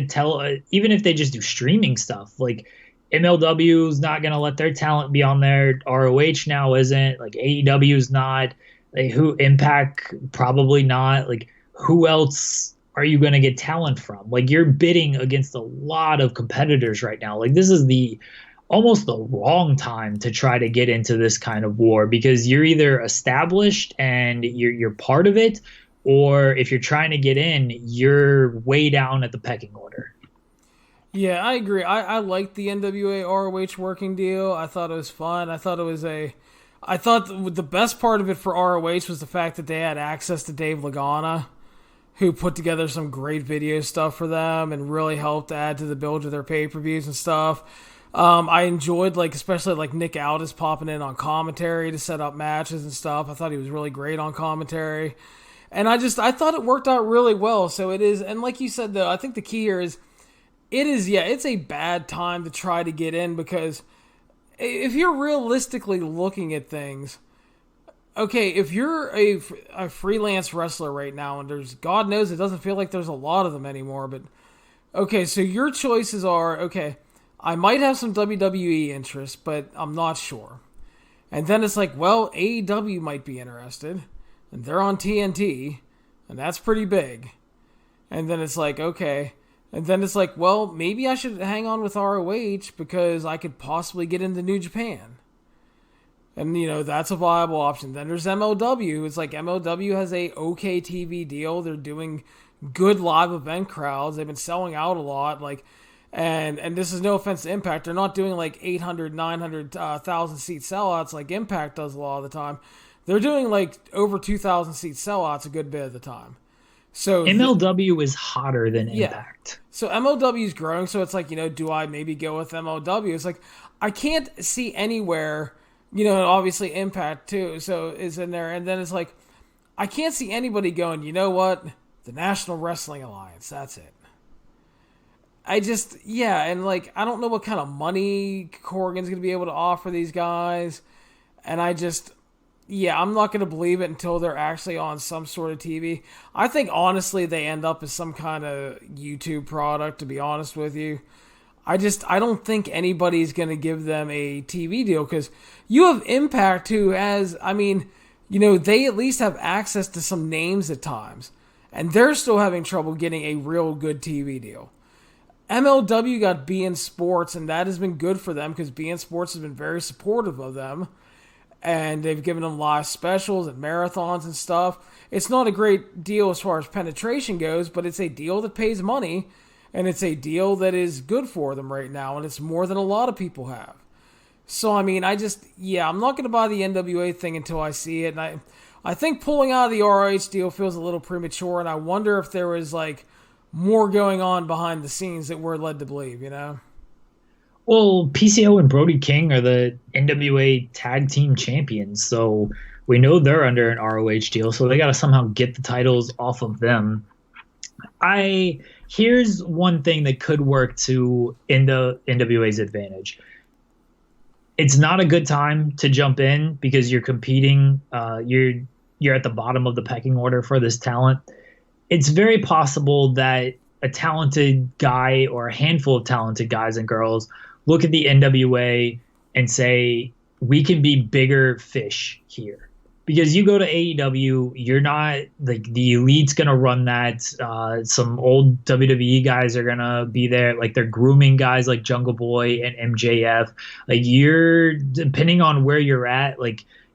even if they just do streaming stuff, like MLW is not going to let their talent be on there. ROH now isn't, like AEW is not, like, who Impact probably not, like who else are you going to get talent from? Like, you're bidding against a lot of competitors right now. Like, this is almost the wrong time to try to get into this kind of war because you're either established and you're part of it, or if you're trying to get in, you're way down at the pecking order. Yeah, I agree. I liked the NWA ROH working deal. I thought it was fun. I thought the best part of it for ROH was the fact that they had access to Dave Lagana, who put together some great video stuff for them and really helped add to the build of their pay-per-views and stuff. I enjoyed, like, especially like Nick Aldis popping in on commentary to set up matches and stuff. I thought he was really great on commentary. And I thought it worked out really well. So it is, and like you said, though, I think the key here is, it's a bad time to try to get in because if you're realistically looking at things, okay, if you're a freelance wrestler right now, and there's, God knows it doesn't feel like there's a lot of them anymore, but okay, so your choices are, okay, I might have some WWE interest, but I'm not sure. And then it's like, well, AEW might be interested, and they're on TNT, and that's pretty big. And then it's like, okay. And then it's like, well, maybe I should hang on with ROH because I could possibly get into New Japan. And, that's a viable option. Then there's MLW. It's like MLW has a okay TV deal. They're doing good live event crowds. They've been selling out a lot. And this is no offense to Impact. They're not doing 800, 900,000 seat sellouts like Impact does a lot of the time. They're doing over 2,000 seat sellouts a good bit of the time. So MLW is hotter than Impact. So MLW is growing. So it's like, do I maybe go with MLW? It's like, I can't see anywhere, obviously Impact too. So is in there. And then it's like, I can't see anybody going, you know what? The National Wrestling Alliance. That's it. I just, and I don't know what kind of money Corgan's going to be able to offer these guys. And I just, I'm not going to believe it until they're actually on some sort of TV. I think, honestly, they end up as some kind of YouTube product, to be honest with you. I don't think anybody's going to give them a TV deal because you have Impact who has, they at least have access to some names at times. And they're still having trouble getting a real good TV deal. MLW got beIN Sports, and that has been good for them because beIN Sports has been very supportive of them. And they've given them live specials and marathons and stuff. It's not a great deal as far as penetration goes, but it's a deal that pays money, and it's a deal that is good for them right now, and it's more than a lot of people have. So, I'm not going to buy the NWA thing until I see it. And I think pulling out of the ROH deal feels a little premature, and I wonder if there was, more going on behind the scenes that we're led to believe, Well, PCO and Brody King are the NWA Tag Team Champions, so we know they're under an ROH deal, so they got to somehow get the titles off of them. Here's one thing that could work in the NWA's advantage. It's not a good time to jump in because you're competing. You're at the bottom of the pecking order for this talent. It's very possible that a talented guy or a handful of talented guys and girls look at the NWA and say, we can be bigger fish here. Because you go to AEW, you're not, the elite's going to run that. Some old WWE guys are going to be there. They're grooming guys like Jungle Boy and MJF. You're, depending on where you're at,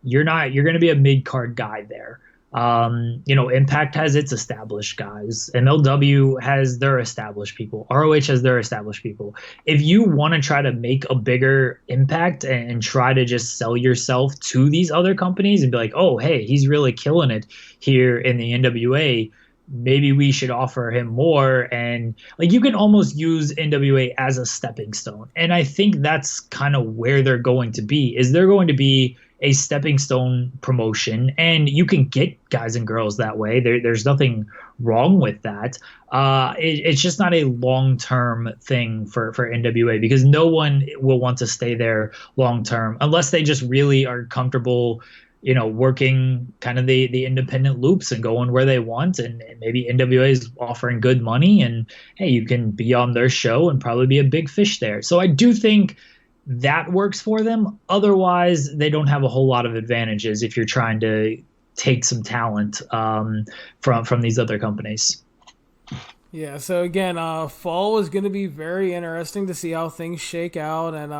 you're going to be a mid-card guy there. Impact has its established guys. MLW has their established people. ROH has their established people. If you want to try to make a bigger impact and try to just sell yourself to these other companies and be like, oh, hey, he's really killing it here in the NWA, maybe we should offer him more. And you can almost use NWA as a stepping stone. And I think that's kind of where they're going to be, is they're going to be a stepping stone promotion, and you can get guys and girls that way. There's nothing wrong with that. It's just not a long-term thing for NWA because no one will want to stay there long-term unless they just really are comfortable, working kind of the independent loops and going where they want. And maybe NWA is offering good money and, hey, you can be on their show and probably be a big fish there. So I do think that works for them. Otherwise, they don't have a whole lot of advantages if you're trying to take some talent from these other companies. Yeah, so again, fall is going to be very interesting to see how things shake out. And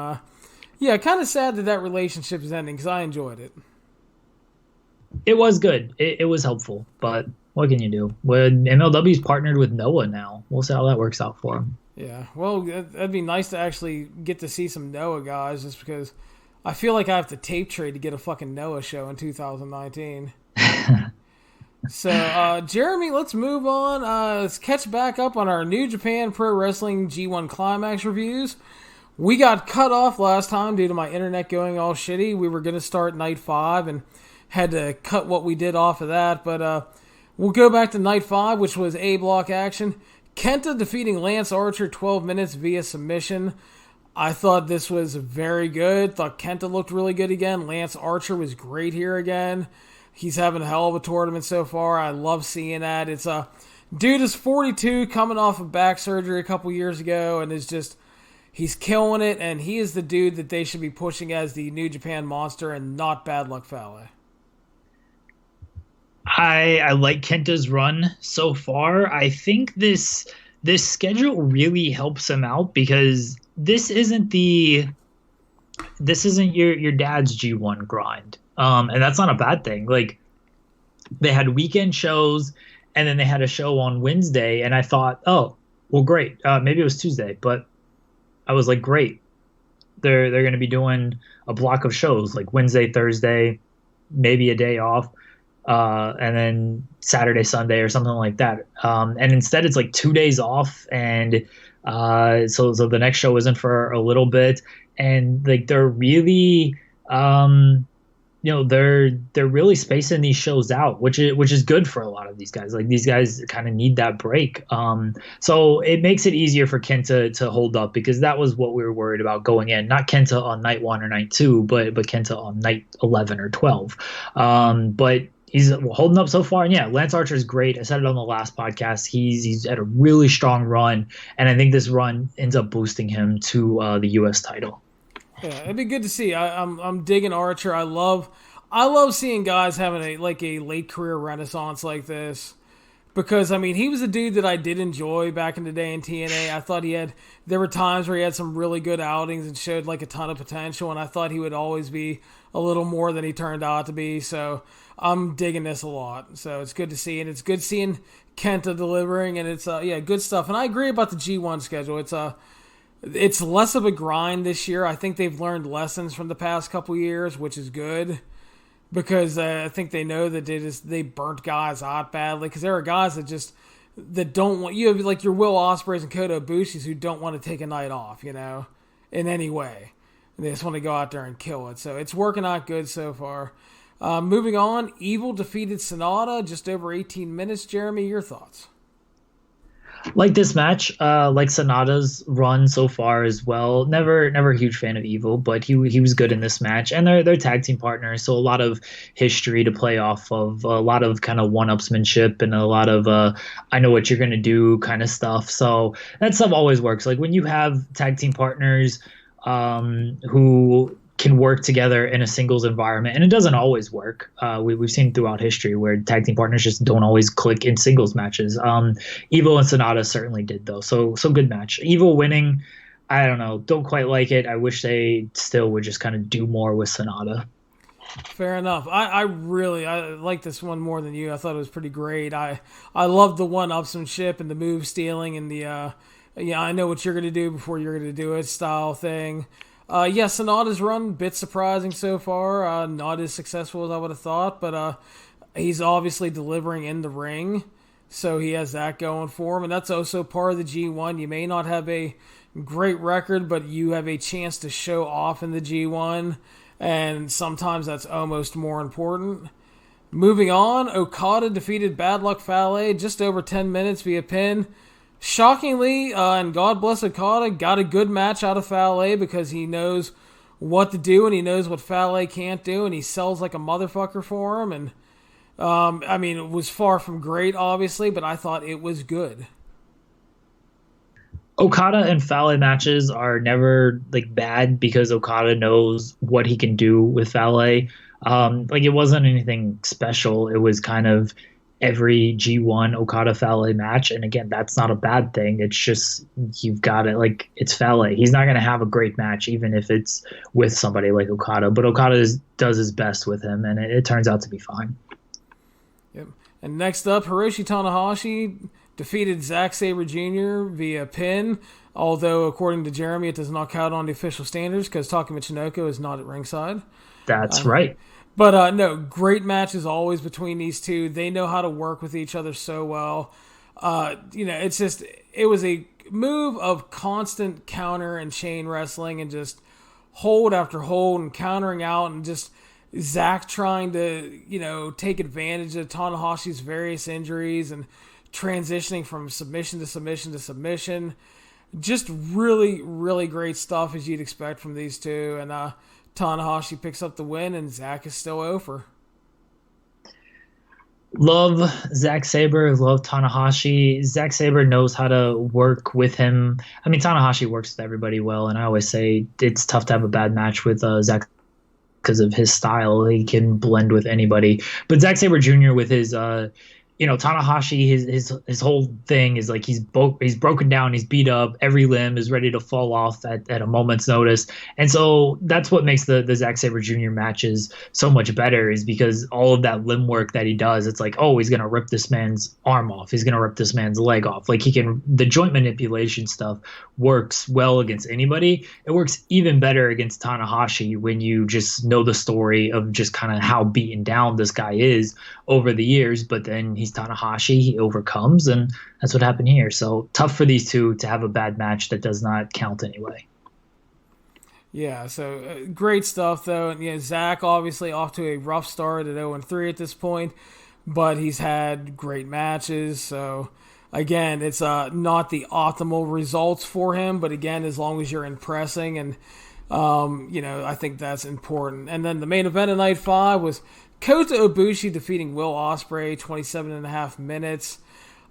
kind of sad that relationship is ending because I enjoyed it. It was good. It was helpful. But what can you do? When MLW's partnered with Noah now, we'll see how that works out for them. Yeah, well, that'd be nice to actually get to see some Noah guys just because I feel like I have to tape trade to get a fucking Noah show in 2019. So, Jeremy, let's move on. Let's catch back up on our New Japan Pro Wrestling G1 Climax reviews. We got cut off last time due to my internet going all shitty. We were going to start Night 5 and had to cut what we did off of that. But we'll go back to Night 5, which was A-block action. Kenta defeating Lance Archer 12 minutes via submission. I thought this was very good. Thought Kenta looked really good again. Lance Archer was great here again. He's having a hell of a tournament so far. I love seeing that. It's a dude is 42, coming off of back surgery a couple years ago, and is just he's killing it. And he is the dude that they should be pushing as the New Japan monster, and not Bad Luck Fale. I like Kenta's run so far. I think this schedule really helps him out because this isn't your dad's G1 grind. And that's not a bad thing. Like, they had weekend shows and then they had a show on Wednesday, and I thought, oh, well, great. Maybe it was Tuesday, but I was like, great. They're going to be doing a block of shows like Wednesday, Thursday, maybe a day off. And then Saturday, Sunday, or something like that. And instead, it's like 2 days off, and so the next show isn't for a little bit, and like they're really, they're really spacing these shows out, which is good for a lot of these guys. Like, these guys kind of need that break. So it makes it easier for Kenta to hold up, because that was what we were worried about going in. Not Kenta on night 1 or night 2, but Kenta on night 11 or 12. But he's holding up so far. And yeah, Lance Archer is great. I said it on the last podcast. He's had a really strong run, and I think this run ends up boosting him to the U.S. title. Yeah, it'd be good to see. I'm digging Archer. I love seeing guys having a late career renaissance like this, because I mean, he was a dude that I did enjoy back in the day in TNA. I thought there were times where he had some really good outings and showed like a ton of potential, and I thought he would always be a little more than he turned out to be. So I'm digging this a lot. So it's good to see, and it's good seeing Kenta delivering, and it's good stuff. And I agree about the G1 schedule. It's less of a grind this year. I think they've learned lessons from the past couple years, which is good, because I think they know that they burnt guys out badly, because there are guys that don't want, you have like your Will Ospreays and Kota Ibushi's who don't want to take a night off, in any way. And they just want to go out there and kill it. So it's working out good so far. Moving on, Evil defeated Sonata, just over 18 minutes. Jeremy, your thoughts? Like this match, like Sonata's run so far as well. Never a huge fan of Evil, but he was good in this match, and they're tag team partners, so a lot of history to play off of, a lot of kind of one-upsmanship, and a lot of I know what you're gonna do kind of stuff. So that stuff always works. Like when you have tag team partners who can work together in a singles environment, and it doesn't always work. We've seen throughout history where tag team partners just don't always click in singles matches. Evil and Sonata certainly did, though. So good match. Evil winning, I don't know, don't quite like it. I wish they still would just kind of do more with Sonata. Fair enough. I like this one more than you. I thought it was pretty great. I love the one-upsmanship and the move stealing and the I know what you're going to do before you're going to do it style thing. Sonata's run, a bit surprising so far. Not as successful as I would have thought, but he's obviously delivering in the ring, so he has that going for him, and that's also part of the G1. You may not have a great record, but you have a chance to show off in the G1, and sometimes that's almost more important. Moving on, Okada defeated Bad Luck Fale, just over 10 minutes via pin. Shockingly, and God bless Okada, got a good match out of Fale, because he knows what to do and he knows what Fale can't do, and he sells like a motherfucker for him. And it was far from great, obviously, but I thought it was good. Okada and Fale matches are never like bad, because Okada knows what he can do with Fale. It wasn't anything special. It was kind of every G1 Okada Fale match, and again, that's not a bad thing. It's just, you've got it, like, it's Fale. He's not going to have a great match even if it's with somebody like Okada, but Okada does his best with him, and it turns out to be fine. Yep. And next up, Hiroshi Tanahashi defeated Zack Sabre Jr. via pin, although according to Jeremy, it does not count on the official standards because Taka Michinoku is not at ringside. That's right. But no, great matches always between these two. They know how to work with each other so well. It was a move of constant counter and chain wrestling, and just hold after hold and countering out, and just Zack trying to, take advantage of Tanahashi's various injuries and transitioning from submission to submission to submission. just really, really great stuff as you'd expect from these two. And Tanahashi picks up the win, and Zack is still over. Love Zack Sabre, love Tanahashi. Zack Sabre knows how to work with him. I mean, Tanahashi works with everybody well, and I always say it's tough to have a bad match with Zack because of his style. He can blend with anybody. But Zack Sabre Jr. with his Tanahashi, his whole thing is like he's broken down, he's beat up, every limb is ready to fall off at a moment's notice. And so that's what makes the Zack Sabre Jr. matches so much better, is because all of that limb work that he does, it's like, oh, he's going to rip this man's arm off, he's going to rip this man's leg off. Like, the joint manipulation stuff works well against anybody. It works even better against Tanahashi when you just know the story of just kind of how beaten down this guy is over the years, but then he's Tanahashi, he overcomes, and that's what happened here. So tough for these two to have a bad match that does not count anyway. Yeah, so great stuff though. And yeah, Zack obviously off to a rough start at 0-3 at this point, but he's had great matches. So again, it's not the optimal results for him, but again, as long as you're impressing, and I think that's important. And then the main event of Night 5 was Kota Ibushi defeating Will Ospreay, 27.5 minutes.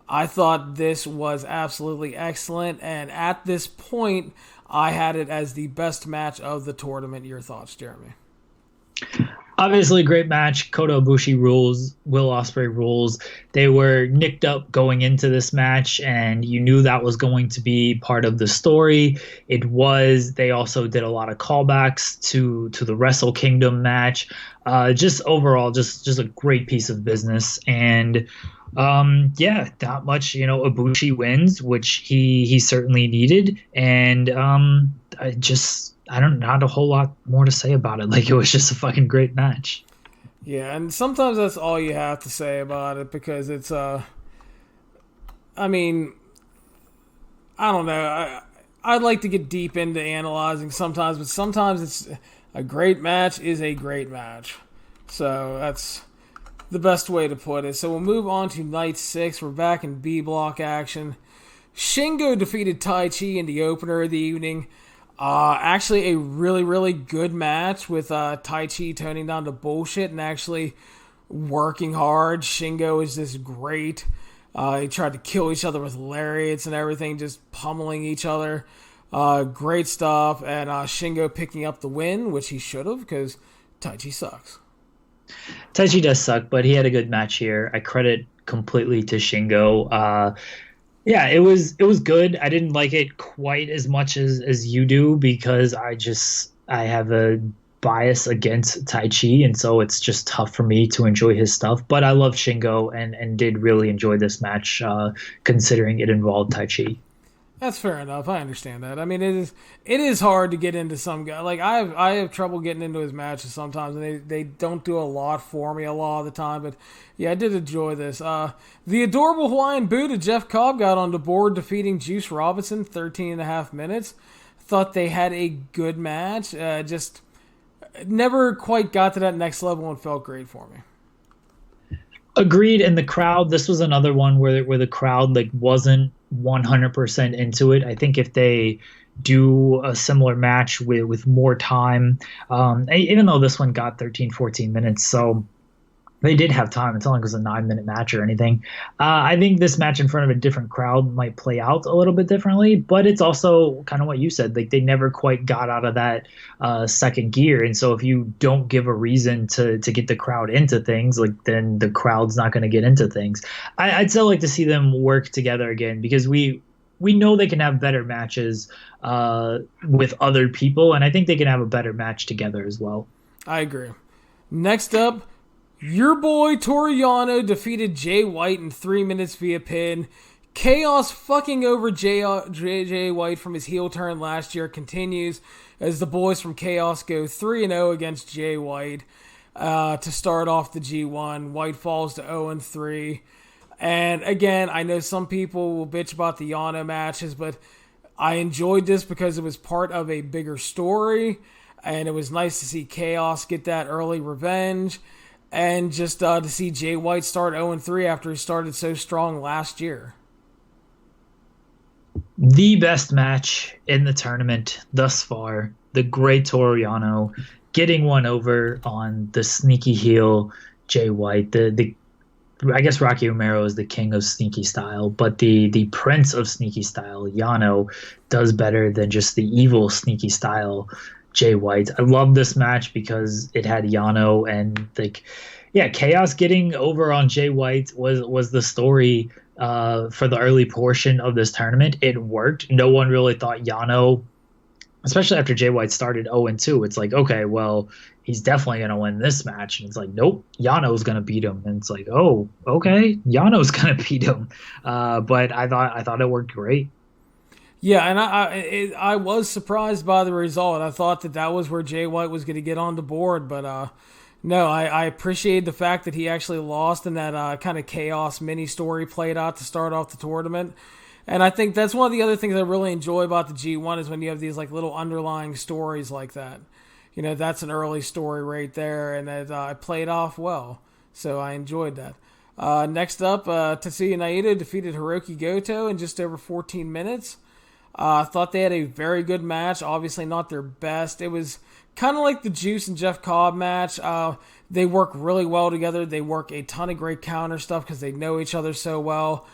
I thought this was absolutely excellent, and at this point, I had it as the best match of the tournament. Your thoughts, Jeremy? Obviously, great match. Kota Ibushi rules. Will Ospreay rules. They were nicked up going into this match, and you knew that was going to be part of the story. It was. They also did a lot of callbacks to the Wrestle Kingdom match. Just overall, just a great piece of business. And not much. Ibushi wins, which he certainly needed, and not a whole lot more to say about it. Like, it was just a fucking great match. Yeah, and sometimes that's all you have to say about it, because it's I don't know. I'd like to get deep into analyzing sometimes, but sometimes it's a great match is a great match. So that's the best way to put it. So we'll move on to Night 6. We're back in B block action. Shingo defeated Tai Chi in the opener of the evening. Actually, a really, really good match with Tai Chi toning down to bullshit and actually working hard. Shingo is just great. He tried to kill each other with lariats and everything, just pummeling each other. Great stuff. And Shingo picking up the win, which he should have, because Tai Chi sucks. Tai Chi does suck, but he had a good match here. I credit completely to Shingo. Yeah, it was good. I didn't like it quite as much as you do, because I have a bias against Tai Chi, and so it's just tough for me to enjoy his stuff. But I love Shingo and did really enjoy this match, considering it involved Tai Chi. That's fair enough. I understand that. I mean, it is hard to get into some guy. Like, I have trouble getting into his matches sometimes, and they don't do a lot for me a lot of the time. But yeah, I did enjoy this. The adorable Hawaiian boot of Jeff Cobb got on the board, defeating Juice Robinson, 13.5 minutes. Thought they had a good match. Just never quite got to that next level and felt great for me. Agreed. And the crowd, this was another one where the crowd wasn't 100% into it. I think if they do a similar match with more time, even though this one got 13-14 minutes, so they did have time. It's not like it was a 9-minute match or anything. I think this match in front of a different crowd might play out a little bit differently, but it's also kind of what you said. Like, they never quite got out of that second gear. And so if you don't give a reason to get the crowd into things, then the crowd's not going to get into things. I'd still like to see them work together again, because we know they can have better matches with other people, and I think they can have a better match together as well. I agree. Next up, your boy Toru Yano defeated Jay White in 3 minutes via pin. Chaos fucking over Jay White from his heel turn last year continues as the boys from Chaos go 3-0 against Jay White to start off the G1. White falls to 0-3. And again, I know some people will bitch about the Yano matches, but I enjoyed this because it was part of a bigger story, and it was nice to see Chaos get that early revenge. And just to see Jay White start 0-3 after he started so strong last year. The best match in the tournament thus far. The great Toru Yano getting one over on the sneaky heel Jay White. The I guess Rocky Romero is the king of sneaky style, but the prince of sneaky style, Yano, does better than just the evil sneaky style Jay White. I love this match because it had Yano and like, yeah, Chaos getting over on Jay White was the story for the early portion of this tournament. It worked. No one really thought Yano, especially after Jay White started 0-2. It's like, okay, well, he's definitely going to win this match. And it's like, nope, Yano's going to beat him. And it's like, oh, okay, Yano's going to beat him. But I thought it worked great. Yeah, and I was surprised by the result. I thought that was where Jay White was going to get on the board, but no, I appreciate the fact that he actually lost and that kind of chaos mini story played out to start off the tournament. And I think that's one of the other things I really enjoy about the G1 is when you have these like little underlying stories like that. You know, that's an early story right there, and it played off well. So I enjoyed that. Next up, Tetsuya Naito defeated Hiroki Goto in just over 14 minutes. I thought they had a very good match. Obviously not their best. It was kind of like the Juice and Jeff Cobb match. They work really well together. They work a ton of great counter stuff because they know each other so well.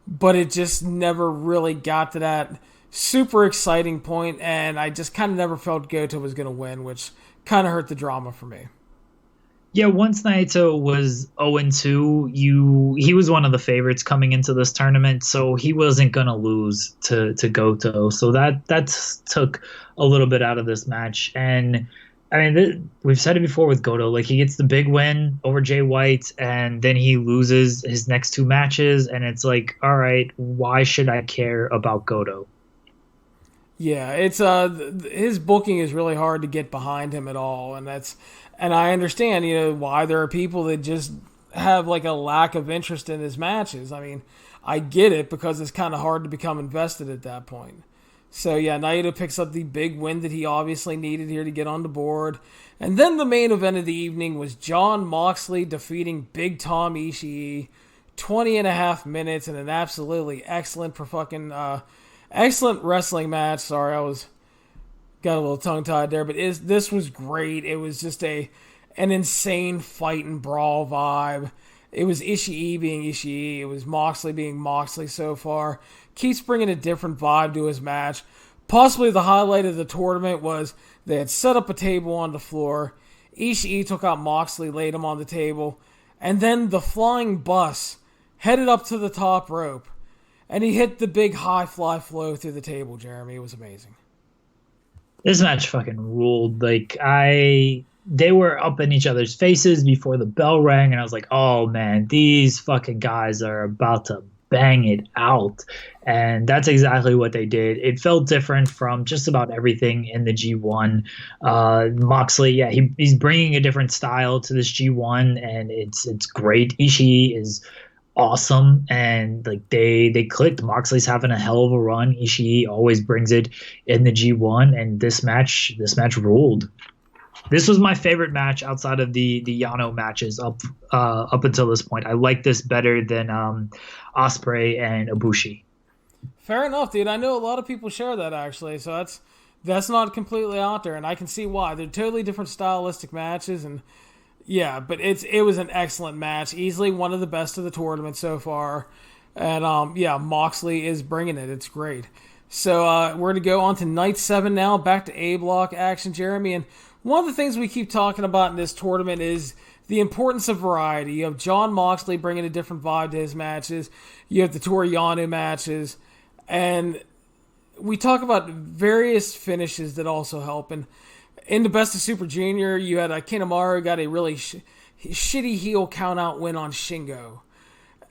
But it just never really got to that super exciting point, and I just kind of never felt Goto was going to win, which kind of hurt the drama for me. Yeah, once Naito was 0-2, he was one of the favorites coming into this tournament, so he wasn't gonna lose to Goto. So that took a little bit out of this match. And I mean, we've said it before with Goto, like he gets the big win over Jay White, and then he loses his next two matches, and it's like, all right, why should I care about Goto? Yeah, it's his booking is really hard to get behind him at all, and I understand, you know, why there are people that just have like a lack of interest in his matches. I mean, I get it because it's kind of hard to become invested at that point. So yeah, Naito picks up the big win that he obviously needed here to get on the board. And then the main event of the evening was Jon Moxley defeating Big Tom Ishii. 20 and a half minutes and an absolutely excellent excellent wrestling match. Sorry, I got a little tongue-tied there, but this was great. It was just an insane fight and brawl vibe. It was Ishii being Ishii. It was Moxley being Moxley so far. Keeps bringing a different vibe to his match. Possibly the highlight of the tournament was they had set up a table on the floor. Ishii took out Moxley, laid him on the table, and then the flying bus headed up to the top rope, and he hit the big high fly flow through the table, Jeremy. It was amazing. This match fucking ruled. Like, they were up in each other's faces before the bell rang, and I was like, oh man, these fucking guys are about to bang it out. And that's exactly what they did. It felt different from just about everything in the G1. Moxley, yeah, he's bringing a different style to this G1, and it's great. Ishii is awesome, and like they clicked. Moxley's having a hell of a run. Ishii always brings it in the G1, and this match ruled. This was my favorite match outside of the Yano matches up until this point. I like this better than Ospreay and Ibushi. Fair enough, dude. I know a lot of people share that actually, so that's not completely out there, and I can see why. They're totally different stylistic matches, and yeah, but it was an excellent match, easily one of the best of the tournament so far, and yeah, Moxley is bringing it. It's great. So we're going to go on to night 7 now, back to A block action, Jeremy, and one of the things we keep talking about in this tournament is the importance of variety. You have Jon Moxley bringing a different vibe to his matches. You have the Toru Yano matches. And we talk about various finishes that also help. And in the Best of Super Junior, you had Kanemaru got a really shitty heel count-out win on Shingo.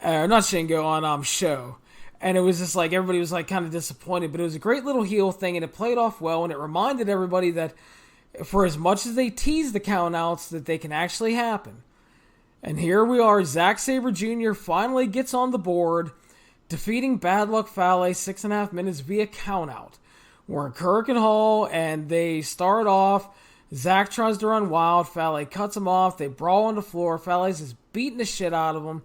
Not Shingo, on Sho. And it was just like, everybody was like kind of disappointed. But it was a great little heel thing, and it played off well. And it reminded everybody that for as much as they tease the count-outs, that they can actually happen. And here we are, Zack Sabre Jr. finally gets on the board, defeating Bad Luck Fale 6.5 minutes via count-out. We're in Kirk and Hall, and they start off. Zack tries to run wild. Fale cuts him off. They brawl on the floor. Fale's just beating the shit out of him.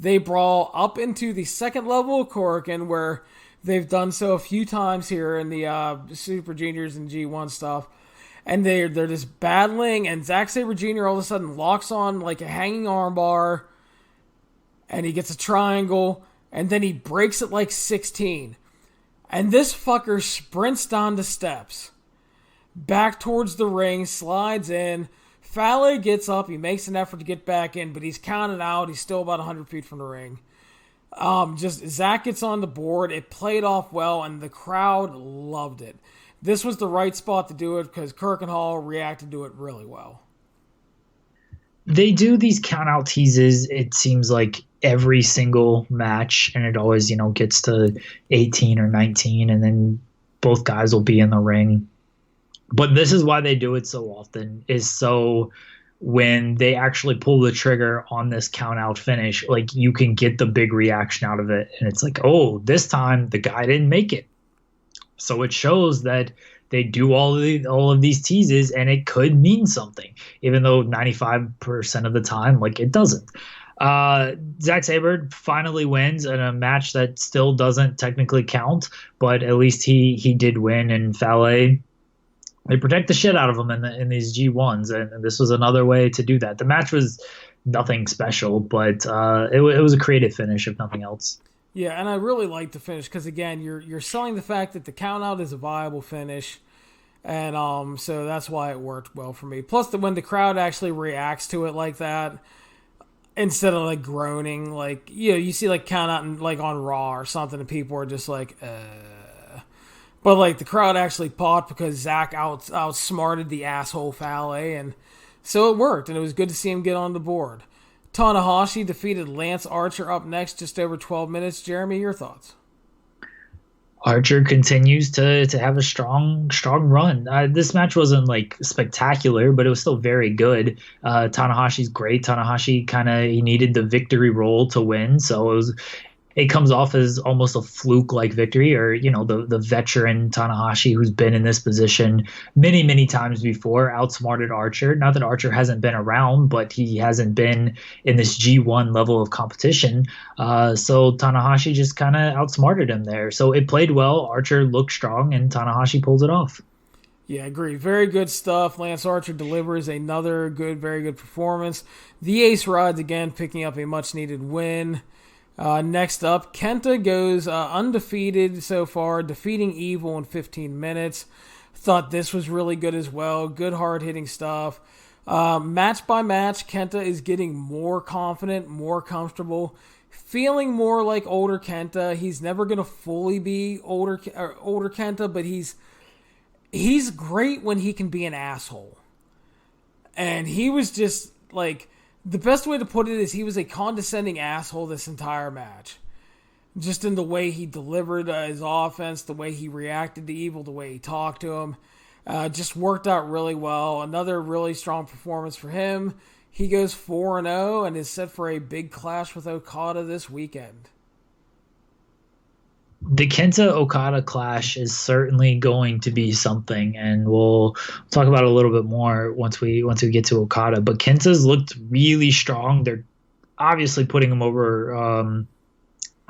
They brawl up into the second level of Korakuen, where They've done so a few times here in the Super Juniors and G1 stuff. And they're just battling, and Zack Sabre Jr. all of a sudden locks on like a hanging armbar, and he gets a triangle, and then he breaks it like 16. And this fucker sprints down the steps, back towards the ring, slides in. Fale gets up, he makes an effort to get back in, but he's counted out. He's still about 100 feet from the ring. Just Zack gets on the board. It played off well, and the crowd loved it. This was the right spot to do it because Kirkenhall reacted to it really well. They do these count-out teases, it seems like, every single match, and it always, gets to 18 or 19, and then both guys will be in the ring. But this is why they do it so often, is so when they actually pull the trigger on this count-out finish, like, you can get the big reaction out of it, and it's like, oh, this time the guy didn't make it. So it shows that they do all of these teases, and it could mean something, even though 95% of the time, like, it doesn't. Zack Sabre finally wins in a match that still doesn't technically count, but at least he did win. And Fale, they protect the shit out of him in these G1s, and this was another way to do that. The match was nothing special, but it was a creative finish, if nothing else. Yeah, and I really like the finish because, again, you're selling the fact that the count-out is a viable finish, and so that's why it worked well for me. Plus, when the crowd actually reacts to it like that, instead of, like, groaning, like, you see, like, count-out like on Raw or something, and people are just like, But, like, the crowd actually popped because Zack outsmarted the asshole Fale, and so it worked, and it was good to see him get on the board. Tanahashi defeated Lance Archer up next, just over 12 minutes. Jeremy, your thoughts? Archer continues to have a strong run. This match wasn't like spectacular, but it was still very good. Tanahashi's great. Tanahashi he needed the victory roll to win, so it comes off as almost a fluke-like victory, or, the veteran Tanahashi, who's been in this position many, many times before, outsmarted Archer. Not that Archer hasn't been around, but he hasn't been in this G1 level of competition. So Tanahashi just kind of outsmarted him there. So it played well. Archer looked strong, and Tanahashi pulls it off. Yeah, I agree. Very good stuff. Lance Archer delivers another very good performance. The Ace rides again, picking up a much-needed win. Next up, Kenta goes undefeated so far, defeating Evil in 15 minutes. Thought this was really good as well. Good hard-hitting stuff. Match by match, Kenta is getting more confident, more comfortable, feeling more like older Kenta. He's never going to fully be older Kenta, but he's great when he can be an asshole. And he was just like... The best way to put it is he was a condescending asshole this entire match. Just in the way he delivered his offense, the way he reacted to Evil, the way he talked to him. Just worked out really well. Another really strong performance for him. He goes 4-0 and is set for a big clash with Okada this weekend. The Kenta-Okada clash is certainly going to be something, and we'll talk about it a little bit more once we get to Okada. But Kenta's looked really strong. They're obviously putting him over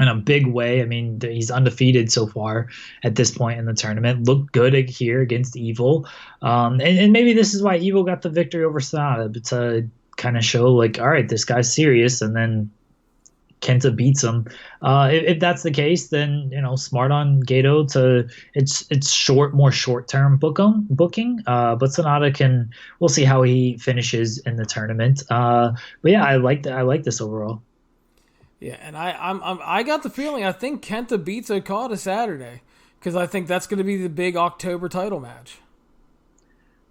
in a big way. I mean, he's undefeated so far at this point in the tournament. Looked good here against Evil. And maybe this is why Evil got the victory over Sonata, to kind of show, like, all right, this guy's serious, and then Kenta beats him. If that's the case, then smart on Gato to it's more short term booking. But Sonata we'll see how he finishes in the tournament. But yeah, I like this overall. Yeah, and I got the feeling I think Kenta beats Okada Saturday, because I think that's going to be the big October title match.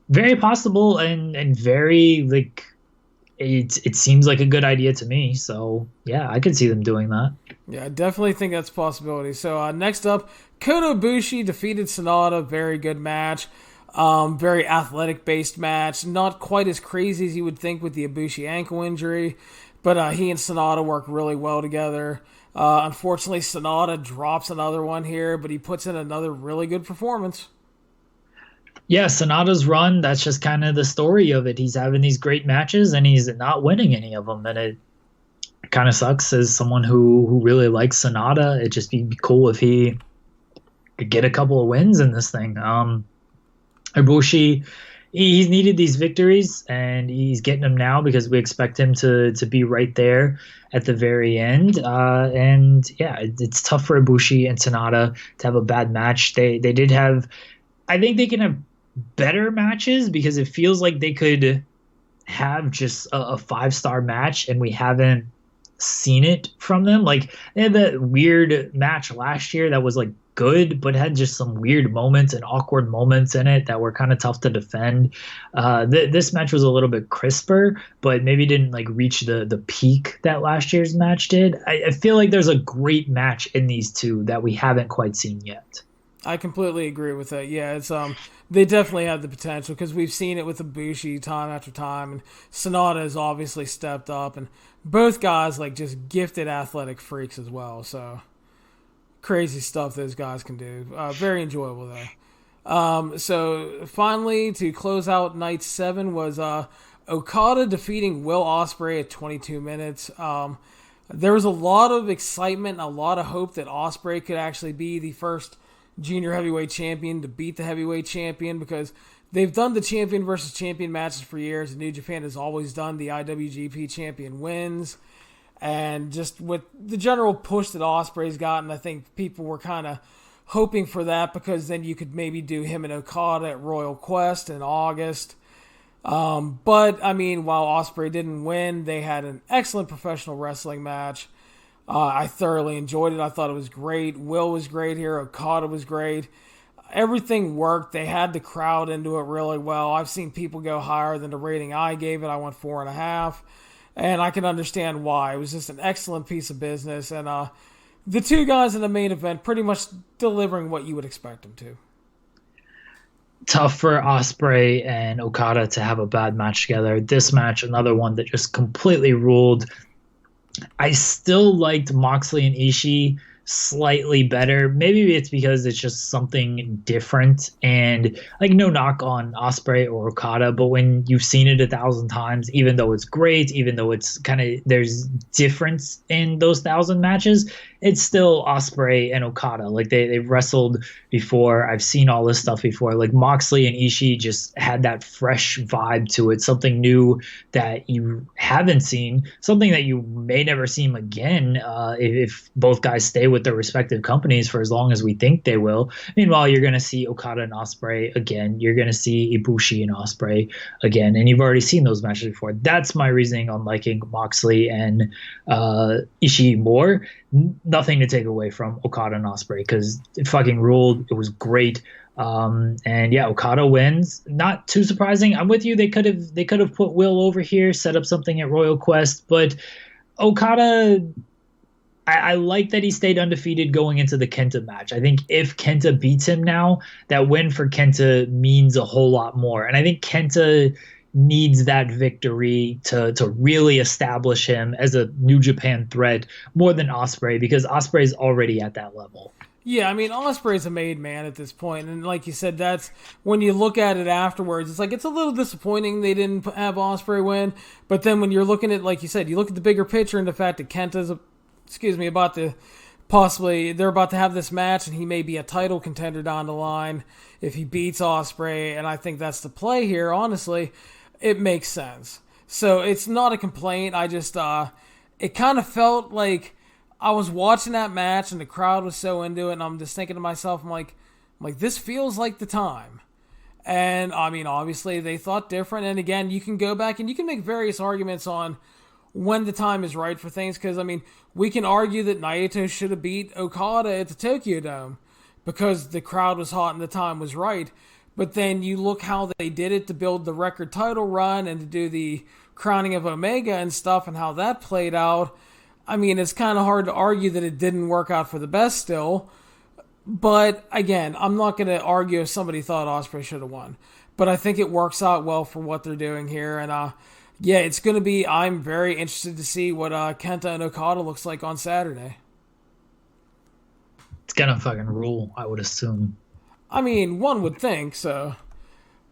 Very possible, and very like. It seems like a good idea to me, so yeah, I could see them doing that. Yeah, I definitely think that's a possibility. So next up, Kota Ibushi defeated Sonata. Very good match. Very athletic-based match. Not quite as crazy as you would think with the Ibushi ankle injury, but he and Sonata work really well together. Unfortunately, Sonata drops another one here, but he puts in another really good performance. Yeah, Sonata's run, that's just kind of the story of it. He's having these great matches, and he's not winning any of them. And it kind of sucks as someone who really likes Sonata. It'd just be cool if he get a couple of wins in this thing. Ibushi, he's needed these victories, and he's getting them now because we expect him to be right there at the very end. And yeah, it's tough for Ibushi and Sonata to have a bad match. They did have, I think they can have better matches because it feels like they could have just a 5-star match, and we haven't seen it from them. Like, they had that weird match last year that was like good, but had just some weird moments and awkward moments in it that were kind of tough to defend. This match was a little bit crisper, but maybe didn't like reach the peak that last year's match did. I feel like there's a great match in these two that we haven't quite seen yet. I completely agree with that. Yeah, it's they definitely have the potential because we've seen it with Ibushi time after time, and Sonata has obviously stepped up, and both guys like just gifted athletic freaks as well. So crazy stuff those guys can do. Very enjoyable though. So finally, to close out night 7 was Okada defeating Will Ospreay at 22 minutes. There was a lot of excitement and a lot of hope that Ospreay could actually be the first junior heavyweight champion to beat the heavyweight champion, because they've done the champion versus champion matches for years, and New Japan has always done the IWGP champion wins. And just with the general push that Ospreay's gotten, I think people were kind of hoping for that, because then you could maybe do him and Okada at Royal Quest in August. But, I mean, while Ospreay didn't win, they had an excellent professional wrestling match. I thoroughly enjoyed it. I thought it was great. Will was great here. Okada was great. Everything worked. They had the crowd into it really well. I've seen people go higher than the rating I gave it. I went 4.5. And I can understand why. It was just an excellent piece of business. And the two guys in the main event pretty much delivering what you would expect them to. Tough for Ospreay and Okada to have a bad match together. This match, another one that just completely ruled. I still liked Moxley and Ishii slightly better. Maybe it's because it's just something different, and like, no knock on Ospreay or Okada, but when you've seen it 1,000 times, even though it's great, even though it's kind of, there's difference in those 1,000 matches, it's still Ospreay and Okada. Like, they've wrestled before. I've seen all this stuff before. Like, Moxley and Ishii just had that fresh vibe to it, something new that you haven't seen, something that you may never see again if both guys stay with their respective companies for as long as we think they will. Meanwhile, you're going to see Okada and Ospreay again. You're going to see Ibushi and Ospreay again, and you've already seen those matches before. That's my reasoning on liking Moxley and Ishii more. Nothing to take away from Okada and Ospreay, because it fucking ruled. It was great. And yeah, Okada wins. Not too surprising. I'm with you. They could have put Will over here, set up something at Royal Quest, but Okada, I like that he stayed undefeated going into the Kenta match. I think if Kenta beats him now, that win for Kenta means a whole lot more. And I think Kenta needs that victory to really establish him as a New Japan threat more than Ospreay, because Ospreay's already at that level. Yeah, I mean, Ospreay's a made man at this point, and like you said, that's when you look at it afterwards, it's like, it's a little disappointing they didn't have Ospreay win, but then when you're looking at, like you said, you look at the bigger picture and the fact that Kenta's, about to they're about to have this match, and he may be a title contender down the line if he beats Ospreay, and I think that's the play here, honestly. It makes sense. So it's not a complaint. I just, it kind of felt like I was watching that match and the crowd was so into it, and I'm just thinking to myself, I'm like, this feels like the time. And I mean, obviously they thought different. And again, you can go back and you can make various arguments on when the time is right for things. Because I mean, we can argue that Naito should have beat Okada at the Tokyo Dome because the crowd was hot and the time was right. But then you look how they did it to build the record title run and to do the crowning of Omega and stuff, and how that played out. I mean, it's kind of hard to argue that it didn't work out for the best still. But again, I'm not going to argue if somebody thought Ospreay should have won. But I think it works out well for what they're doing here. And yeah, it's going to be, I'm very interested to see what Kenta and Okada looks like on Saturday. It's going to fucking rule, I would assume. I mean, one would think so.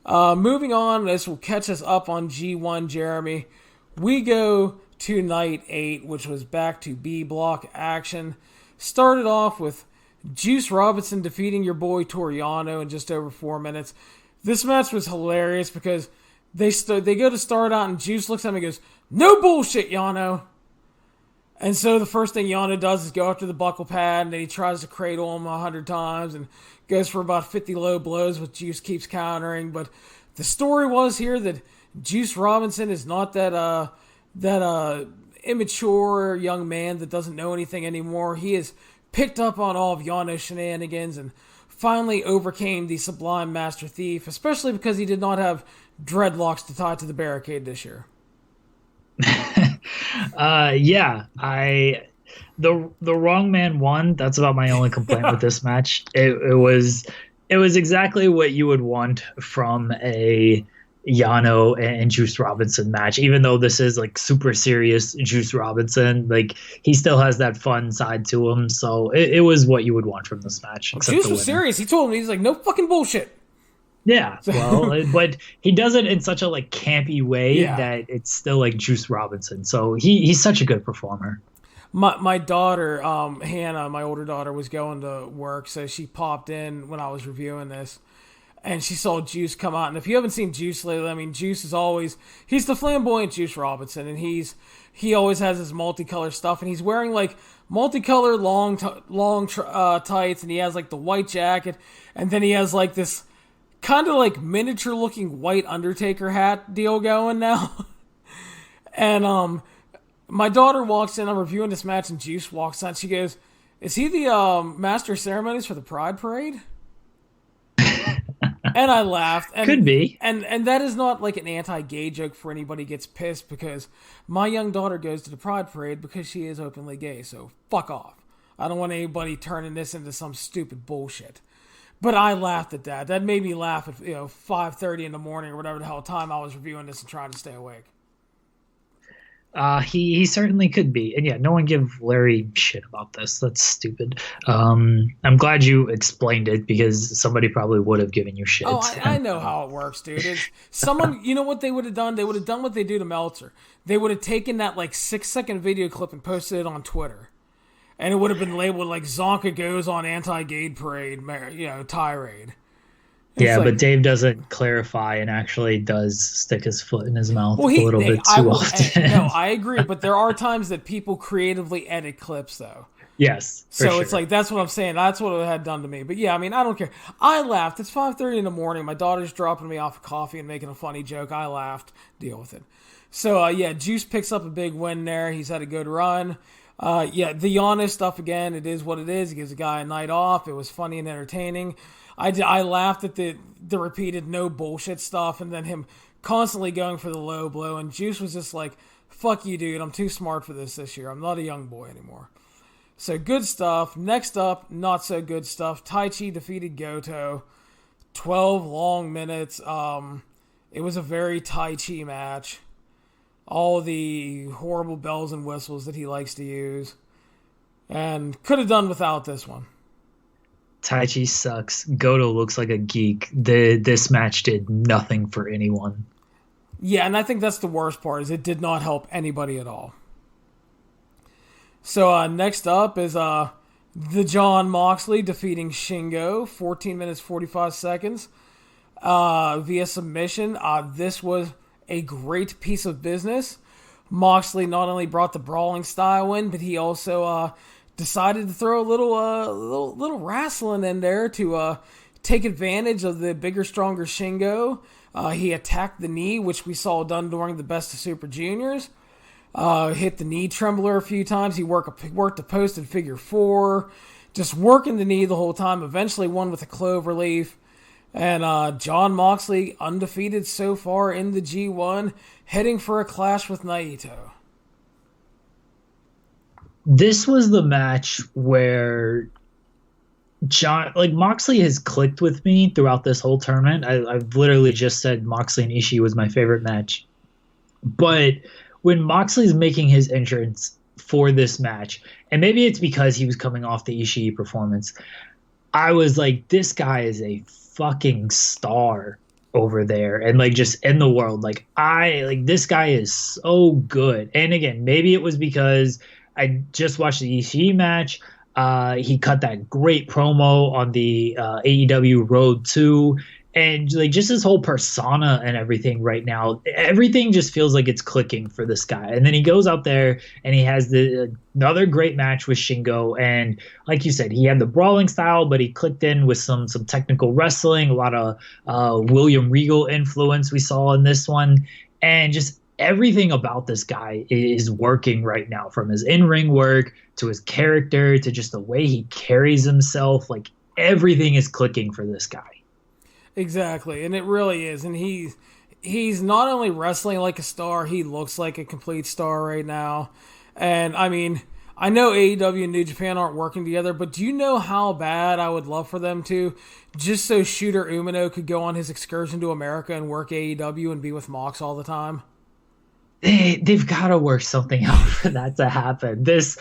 Moving on, this will catch us up on G1, Jeremy. We go to night 8, which was back to B block action. Started off with Juice Robinson defeating your boy Toriano in just over 4 minutes. This match was hilarious because they go to start out and Juice looks at him and goes, "No bullshit, Yano." And so the first thing Yano does is go after the buckle pad, and then he tries to cradle him 100 times and goes for about 50 low blows, which Juice keeps countering. But the story was here that Juice Robinson is not that immature young man that doesn't know anything anymore. He has picked up on all of Yano's shenanigans and finally overcame the Sublime Master Thief, especially because he did not have dreadlocks to tie to the barricade this year. The wrong man won. That's about my only complaint with this match. It was exactly what you would want from a Yano and Juice Robinson match. Even though this is like super serious Juice Robinson, like he still has that fun side to him. So it was what you would want from this match. Juice was serious. He told me, he's like, "No fucking bullshit." Yeah, well, but he does it in such a like campy way that it's still like Juice Robinson. So he's such a good performer. My daughter, Hannah, my older daughter, was going to work, so she popped in when I was reviewing this, and she saw Juice come out. And if you haven't seen Juice lately, I mean, Juice is he's the flamboyant Juice Robinson, and he always has his multicolor stuff, and he's wearing like multicolored long tights, and he has like the white jacket, and then he has like this kind of like miniature looking white Undertaker hat deal going now. And my daughter walks in, I'm reviewing this match, and Juice walks on. She goes, "Is he the master of ceremonies for the Pride Parade?" And I laughed. And, could be. And that is not like an anti-gay joke for anybody gets pissed, because my young daughter goes to the Pride Parade because she is openly gay, so fuck off. I don't want anybody turning this into some stupid bullshit. But I laughed at that. That made me laugh at 5:30 in the morning or whatever the hell time I was reviewing this and trying to stay awake. He certainly could be. And yeah, no one give Larry shit about this. That's stupid. I'm glad you explained it, because somebody probably would have given you shit. Oh, I know how it works, dude. Someone, you know what they would have done? They would have done what they do to Meltzer. They would have taken that like 6-second video clip and posted it on Twitter. And it would have been labeled like Csonka goes on anti-gay parade, tirade. Yeah, but Dave doesn't clarify and actually does stick his foot in his mouth a little bit too often. No, I agree, but there are times that people creatively edit clips, though. Yes. So it's like, that's what I'm saying. That's what it had done to me. But yeah, I mean, I don't care. I laughed. It's 5:30 in the morning. My daughter's dropping me off a coffee and making a funny joke. I laughed. Deal with it. So Juice picks up a big win there. He's had a good run. The honest stuff, again, it is what it is. He gives a guy a night off. It was funny and entertaining. I laughed at the repeated no bullshit stuff, and then him constantly going for the low blow, and Juice was just like, "Fuck you, dude. I'm too smart for this year. I'm not a young boy anymore." So good stuff. Next up, not so good stuff. Taichi defeated Goto. 12 long minutes. It was a very Taichi match. All the horrible bells and whistles that he likes to use. And could have done without this one. Taichi sucks. Goto looks like a geek. This match did nothing for anyone. Yeah, and I think that's the worst part, is it did not help anybody at all. So next up is the Jon Moxley defeating Shingo. 14 minutes, 45 seconds via submission. This was a great piece of business. Moxley not only brought the brawling style in, but he also decided to throw a little wrestling in there to take advantage of the bigger, stronger Shingo. He attacked the knee, which we saw done during the Best of Super Juniors. Hit the knee trembler a few times. He worked a posted figure 4, just working the knee the whole time. Eventually won with a clover leaf. And Jon Moxley, undefeated so far in the G1, heading for a clash with Naito. This was the match where Moxley has clicked with me throughout this whole tournament. I've literally just said Moxley and Ishii was my favorite match. But when Moxley's making his entrance for this match, and maybe it's because he was coming off the Ishii performance, I was like, this guy is a fucking star over there, and like just in the world. This guy is so good. And again, maybe it was because I just watched the Ishii match. He cut that great promo on the AEW Road 2. And like just his whole persona and everything right now, everything just feels like it's clicking for this guy. And then he goes out there and he has another great match with Shingo. And like you said, he had the brawling style, but he clicked in with some technical wrestling, a lot of William Regal influence we saw in this one. And just everything about this guy is working right now, from his in-ring work to his character to just the way he carries himself. Like everything is clicking for this guy. Exactly, and it really is. And he's not only wrestling like a star, he looks like a complete star right now. And I mean, I know AEW and New Japan aren't working together, but do you know how bad I would love for them to, just so Shooter Umino could go on his excursion to America and work AEW and be with Mox all the time? They've got to work something out for that to happen. The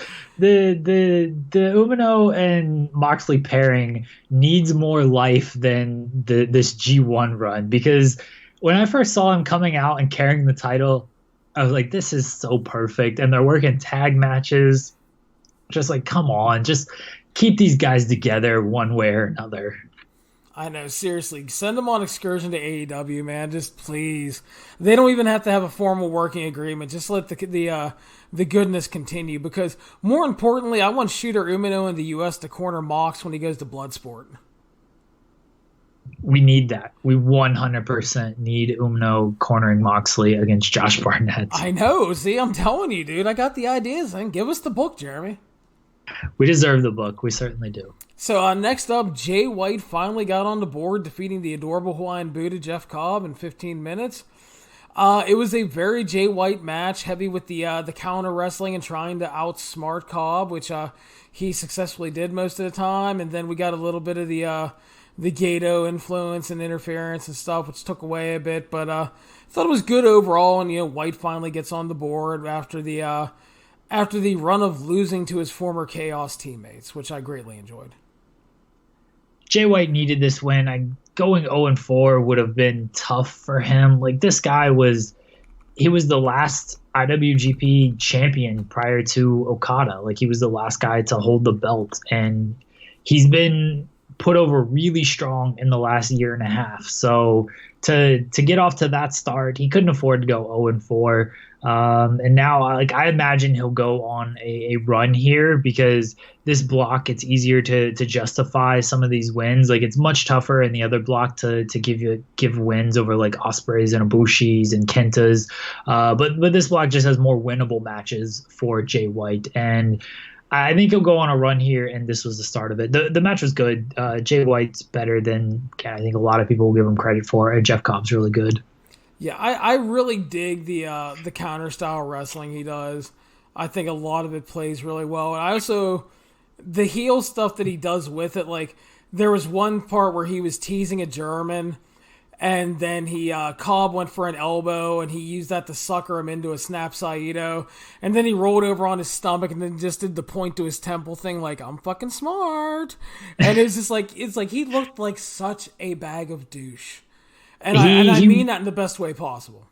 Umino and Moxley pairing needs more life than this G1 run, because when I first saw him coming out and carrying the title, I was like, this is so perfect. And they're working tag matches. Just like, come on, just keep these guys together one way or another. I know, seriously. Send them on excursion to AEW, man. Just please. They don't even have to have a formal working agreement. Just let the goodness continue. Because more importantly, I want Shooter Umino in the U.S. to corner Mox when he goes to Bloodsport. We need that. We 100% need Umino cornering Moxley against Josh Barnett. I know. See, I'm telling you, dude. I got the ideas. Then give us the book, Jeremy. We deserve the book. We certainly do. So next up, Jay White finally got on the board, defeating the adorable Hawaiian Buddha Jeff Cobb in 15 minutes. It was a very Jay White match, heavy with the counter wrestling and trying to outsmart Cobb, which he successfully did most of the time. And then we got a little bit of the Gato influence and interference and stuff, which took away a bit. But I thought it was good overall. And White finally gets on the board after the run of losing to his former Chaos teammates, which I greatly enjoyed. Jay White needed this win. Going 0-4 would have been tough for him. Like, this guy was the last IWGP champion prior to Okada. Like, he was the last guy to hold the belt, and he's been put over really strong in the last year and a half. So to get off to that start, he couldn't afford to go 0-4. And now, I imagine he'll go on a run here, because this block, it's easier to justify some of these wins. Like, it's much tougher in the other block to give wins over like Ospreys and Ibushis and Kentas. But this block just has more winnable matches for Jay White, and I think he'll go on a run here, and this was the start of it. The match was good. Jay White's better than I think a lot of people will give him credit for, and Jeff Cobb's really good. Yeah, I really dig the counter style wrestling he does. I think a lot of it plays really well. And I also, the heel stuff that he does with it, like there was one part where he was teasing a German, and then Cobb went for an elbow, and he used that to sucker him into a snap Saito, and then he rolled over on his stomach and then just did the point to his temple thing, like, I'm fucking smart. And it's just like, he looked like such a bag of douche. And I mean that in the best way possible.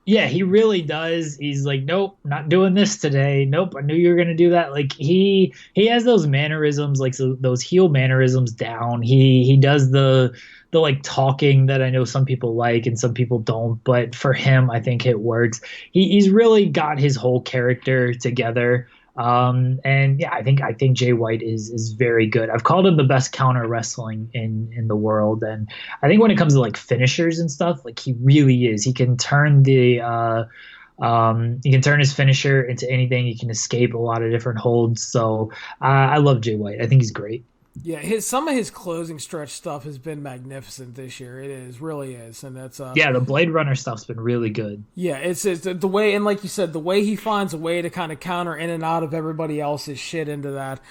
Yeah, he really does. He's like, nope, not doing this today. Nope, I knew you were going to do that. Like, he has those mannerisms, like those heel mannerisms down. He does the like talking that I know some people like and some people don't, but for him, I think it works. He's really got his whole character together. And yeah, I think Jay White is very good. I've called him the best counter wrestling in the world. And I think when it comes to like finishers and stuff, like he really is. He can turn he can turn his finisher into anything. He can escape a lot of different holds. So I love Jay White. I think he's great. Yeah, some of his closing stretch stuff has been magnificent this year. It really is, and that's yeah, the Blade Runner stuff's been really good. Yeah, it's the way, and like you said, the way he finds a way to kind of counter in and out of everybody else's shit into that,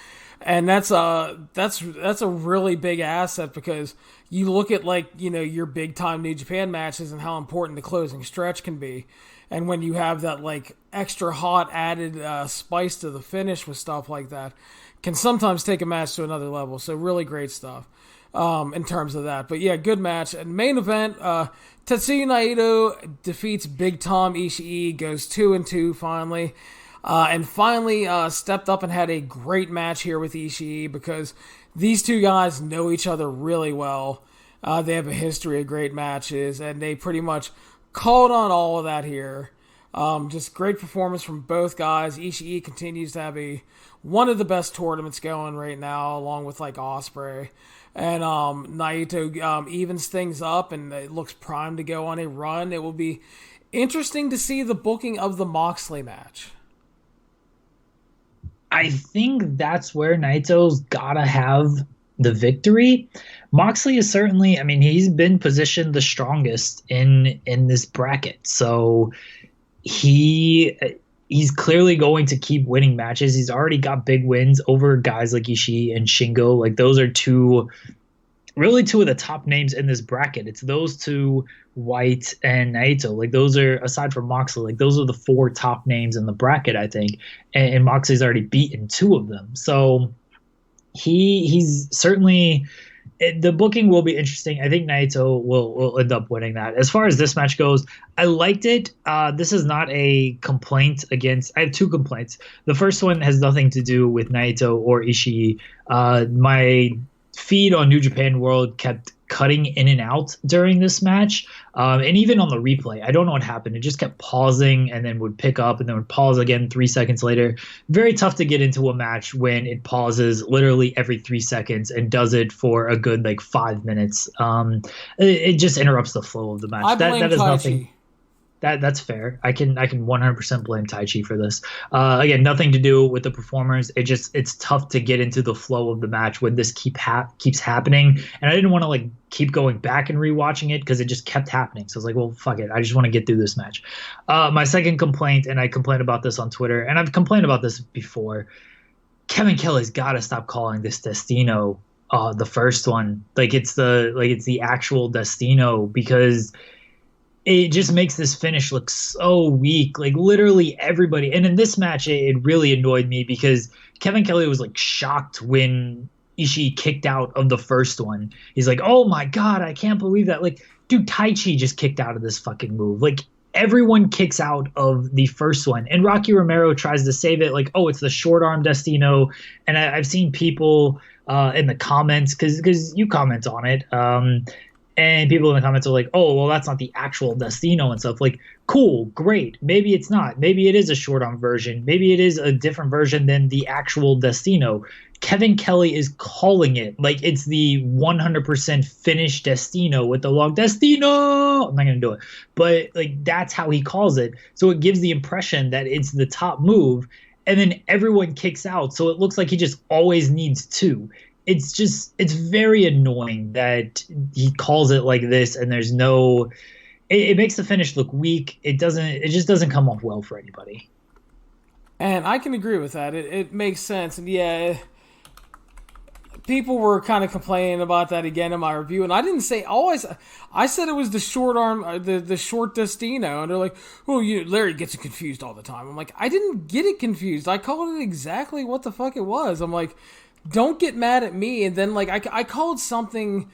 and that's a really big asset, because you look at like your big time New Japan matches and how important the closing stretch can be, and when you have that like extra hot added spice to the finish with stuff like that, can sometimes take a match to another level. So really great stuff in terms of that. But yeah, good match. And main event, Tetsuya Naito defeats Big Tom Ishii, goes 2-2 finally. and finally stepped up and had a great match here with Ishii, because these two guys know each other really well. They have a history of great matches, and they pretty much called on all of that here. Just great performance from both guys. Ishii continues to have one of the best tournaments going right now, along with like Ospreay. And Naito evens things up, and it looks primed to go on a run. It will be interesting to see the booking of the Moxley match. I think that's where Naito's gotta have the victory. Moxley is certainly, I mean, he's been positioned the strongest in this bracket. So he's clearly going to keep winning matches. He's already got big wins over guys like Ishii and Shingo. Like, those are two of the top names in this bracket. It's those two, White and Naito. Like, those are, aside from Moxley, like, those are the 4 top names in the bracket, I think. And Moxley's already beaten 2 of them. So he's certainly, the booking will be interesting. I think Naito will end up winning that. As far as this match goes, I liked it. This is not a complaint against, I have 2 complaints. The first one has nothing to do with Naito or Ishii. My feed on New Japan World kept cutting in and out during this match. And even on the replay, I don't know what happened. It just kept pausing and then would pick up and then would pause again 3 seconds later. Very tough to get into a match when it pauses literally every 3 seconds and does it for a good like 5 minutes. It just interrupts the flow of the match. That is nothing. That's fair. I can 100% blame Taichi for this. Again, nothing to do with the performers. It's tough to get into the flow of the match when this keeps happening. And I didn't want to like keep going back and rewatching it because it just kept happening. So I was like, well, fuck it. I just want to get through this match. My second complaint, and I complained about this on Twitter, and I've complained about this before. Kevin Kelly's got to stop calling this Destino the first one. It's the actual Destino, because it just makes this finish look so weak. Like, literally everybody. And in this match, it really annoyed me because Kevin Kelly was like shocked when Ishii kicked out of the first one. He's like, oh my God, I can't believe that. Like, dude, Taichi just kicked out of this fucking move. Like, everyone kicks out of the first one. And Rocky Romero tries to save it like, oh, it's the short arm Destino. And I've seen people in the comments, because you comment on it, and people in the comments are like, oh, well, that's not the actual Destino and stuff. Like, cool, great. Maybe it's not. Maybe it is a short arm version. Maybe it is a different version than the actual Destino. Kevin Kelly is calling it like it's the 100% finished Destino with the long Destino. I'm not going to do it. But like, that's how he calls it. So it gives the impression that it's the top move. And then everyone kicks out. So it looks like he just always needs 2. It's very annoying that he calls it like this, and there's no, it makes the finish look weak. It just doesn't come off well for anybody. And I can agree with that. It makes sense. And yeah, people were kind of complaining about that again in my review, and I didn't say always. I said it was the short arm, the short Destino, and they're like, "Oh, Larry gets it confused all the time." I'm like, I didn't get it confused. I called it exactly what the fuck it was. I'm like, don't get mad at me. And then like I called something.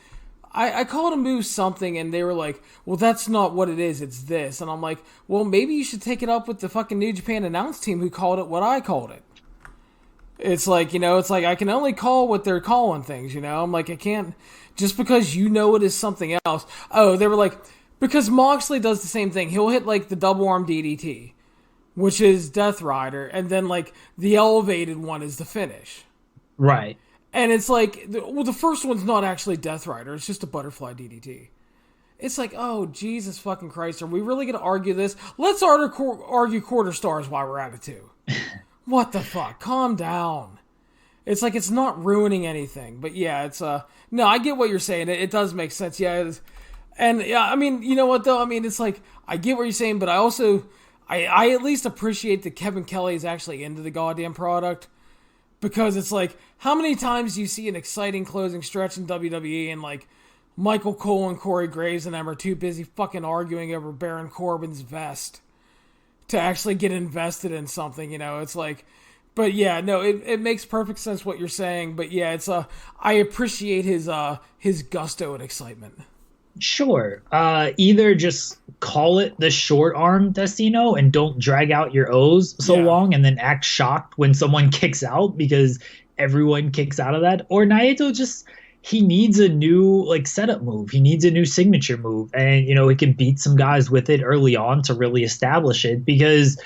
I called a move something, and they were like, well, that's not what it is, it's this. And I'm like, well, maybe you should take it up with the fucking New Japan announce team who called it what I called it. It's like, I can only call what they're calling things, I'm like, I can't, just because it is something else. Oh, they were like, because Moxley does the same thing. He'll hit like the double arm DDT, which is Death Rider, and then like the elevated one is the finish. Right. And it's like, the first one's not actually Death Rider. It's just a butterfly DDT. It's like, oh, Jesus fucking Christ. Are we really going to argue this? Let's argue quarter stars while we're at it, too. What the fuck? Calm down. It's like, it's not ruining anything. But yeah, it's, no, I get what you're saying. It does make sense. Yeah. And yeah, I mean, you know what, though? I mean, it's like, I get what you're saying, but I also, I at least appreciate that Kevin Kelly is actually into the goddamn product. Because it's like, how many times do you see an exciting closing stretch in WWE and like Michael Cole and Corey Graves and them are too busy fucking arguing over Baron Corbin's vest to actually get invested in something, It's like, but yeah, no, it makes perfect sense what you're saying. But yeah, it's I appreciate his gusto and excitement. Sure. Either just call it the short arm Destino and don't drag out your O's so Yeah. long and then act shocked when someone kicks out because everyone kicks out of that. Or Naito just he needs a new like setup move. He needs a new signature move. And he can beat some guys with it early on to really establish it because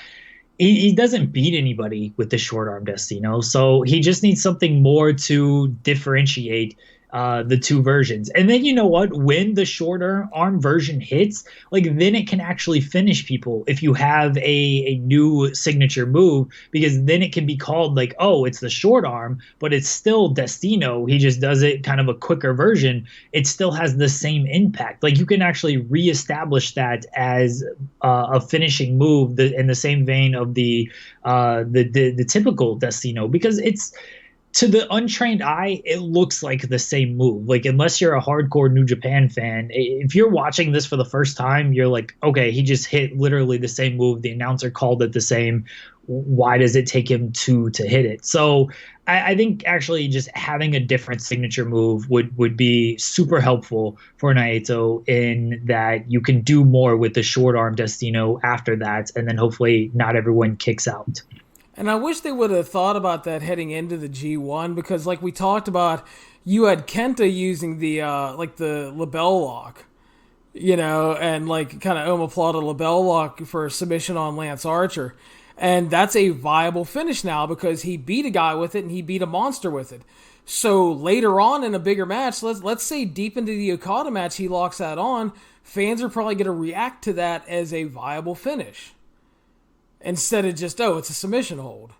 he doesn't beat anybody with the short arm Destino. So he just needs something more to differentiate the two versions. And then you know what? When the shorter arm version hits, like then it can actually finish people if you have a new signature move, because then it can be called like, oh, it's the short arm, but it's still Destino. He just does it kind of a quicker version. It still has the same impact. Like you can actually reestablish that as a finishing move in the same vein of the typical Destino, because it's to the untrained eye, it looks like the same move. Like, unless you're a hardcore New Japan fan, if you're watching this for the first time, you're like, okay, he just hit literally the same move. The announcer called it the same. Why does it take him two to hit it? So I think actually just having a different signature move would be super helpful for Naito, in that you can do more with the short arm Destino after that, and then hopefully not everyone kicks out. And I wish they would have thought about that heading into the G1, because like we talked about, you had Kenta using the the label lock, and like kind of omoplata label lock for a submission on Lance Archer. And that's a viable finish now because he beat a guy with it and he beat a monster with it. So later on in a bigger match, let's say deep into the Okada match, he locks that on, fans are probably going to react to that as a viable finish, instead of just, oh, it's a submission hold.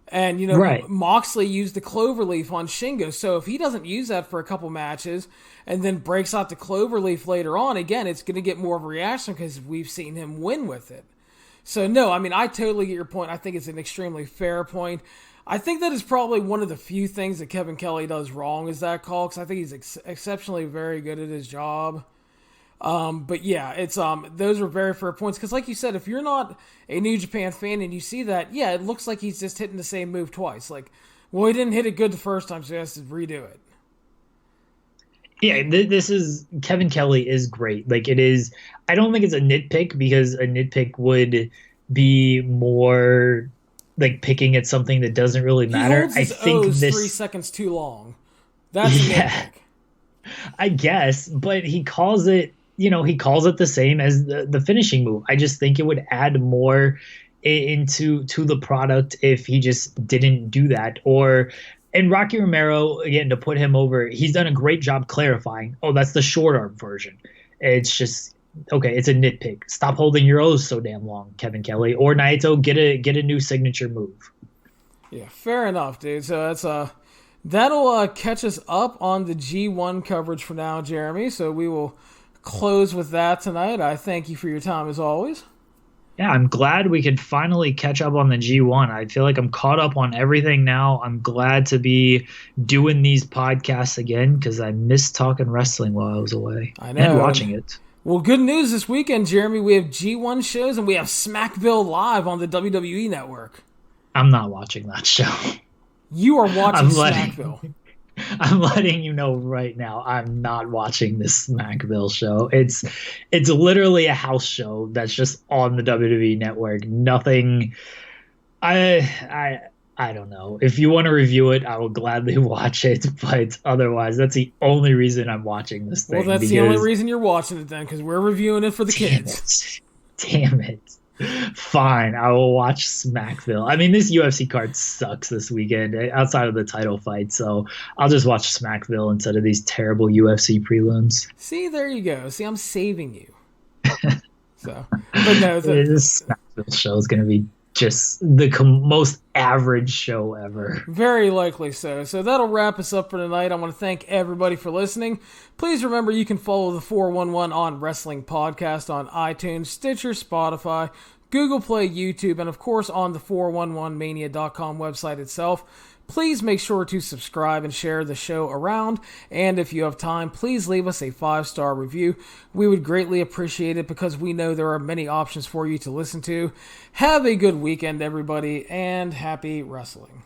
And, Right. Moxley used the cloverleaf on Shingo. So if he doesn't use that for a couple matches and then breaks out the cloverleaf later on, again, it's going to get more of a reaction because we've seen him win with it. So, no, I mean, I totally get your point. I think it's an extremely fair point. I think that is probably one of the few things that Kevin Kelly does wrong, is that call, because I think he's exceptionally very good at his job. But yeah, it's those are very fair points, because like you said, if you're not a New Japan fan and you see that, yeah, it looks like he's just hitting the same move twice. Like, well, he didn't hit it good the first time, so he has to redo it. Yeah, this is Kevin Kelly is great. Like, it is. I don't think it's a nitpick, because a nitpick would be more like picking at something that doesn't really matter. He holds his I think O's this 3 seconds too long. That's a nitpick. I guess, but he calls it. He calls it the same as the finishing move. I just think it would add more into the product if he just didn't do that. And Rocky Romero, again, to put him over, he's done a great job clarifying, oh, that's the short arm version. It's just, okay, it's a nitpick. Stop holding your O's so damn long, Kevin Kelly. Or Naito, get a new signature move. Yeah, fair enough, dude. So that'll catch us up on the G1 coverage for now, Jeremy. So we will close with that tonight. I thank you for your time as always. Yeah, I'm glad we could finally catch up on the G1. I feel like I'm caught up on everything now. I'm glad to be doing these podcasts again, because I missed talking wrestling while I was away. I know. And watching it. Well, good news this weekend, Jeremy. We have G1 shows and we have Smackville live on the WWE Network. I'm not watching that show. You are watching Smackville. I'm letting you know right now, I'm not watching this Smackville show. It's literally a house show that's just on the WWE Network. Nothing. I don't know. If you want to review it, I will gladly watch it. But otherwise, that's the only reason I'm watching this thing. Well, that's the only reason you're watching it then, because we're reviewing it for the kids. Damn it. Fine, I will watch Smackville. I mean, this UFC card sucks this weekend outside of the title fight, so I'll just watch Smackville instead of these terrible UFC prelims. See, there you go. See, I'm saving you. So, but no, this Smackville show is going to be just the most average show ever. Very likely so. So that'll wrap us up for tonight. I want to thank everybody for listening. Please remember you can follow the 411 on Wrestling Podcast on iTunes, Stitcher, Spotify, Google Play, YouTube, and of course on the 411mania.com website itself. Please make sure to subscribe and share the show around, and if you have time, please leave us a 5-star review. We would greatly appreciate it, because we know there are many options for you to listen to. Have a good weekend, everybody, and happy wrestling.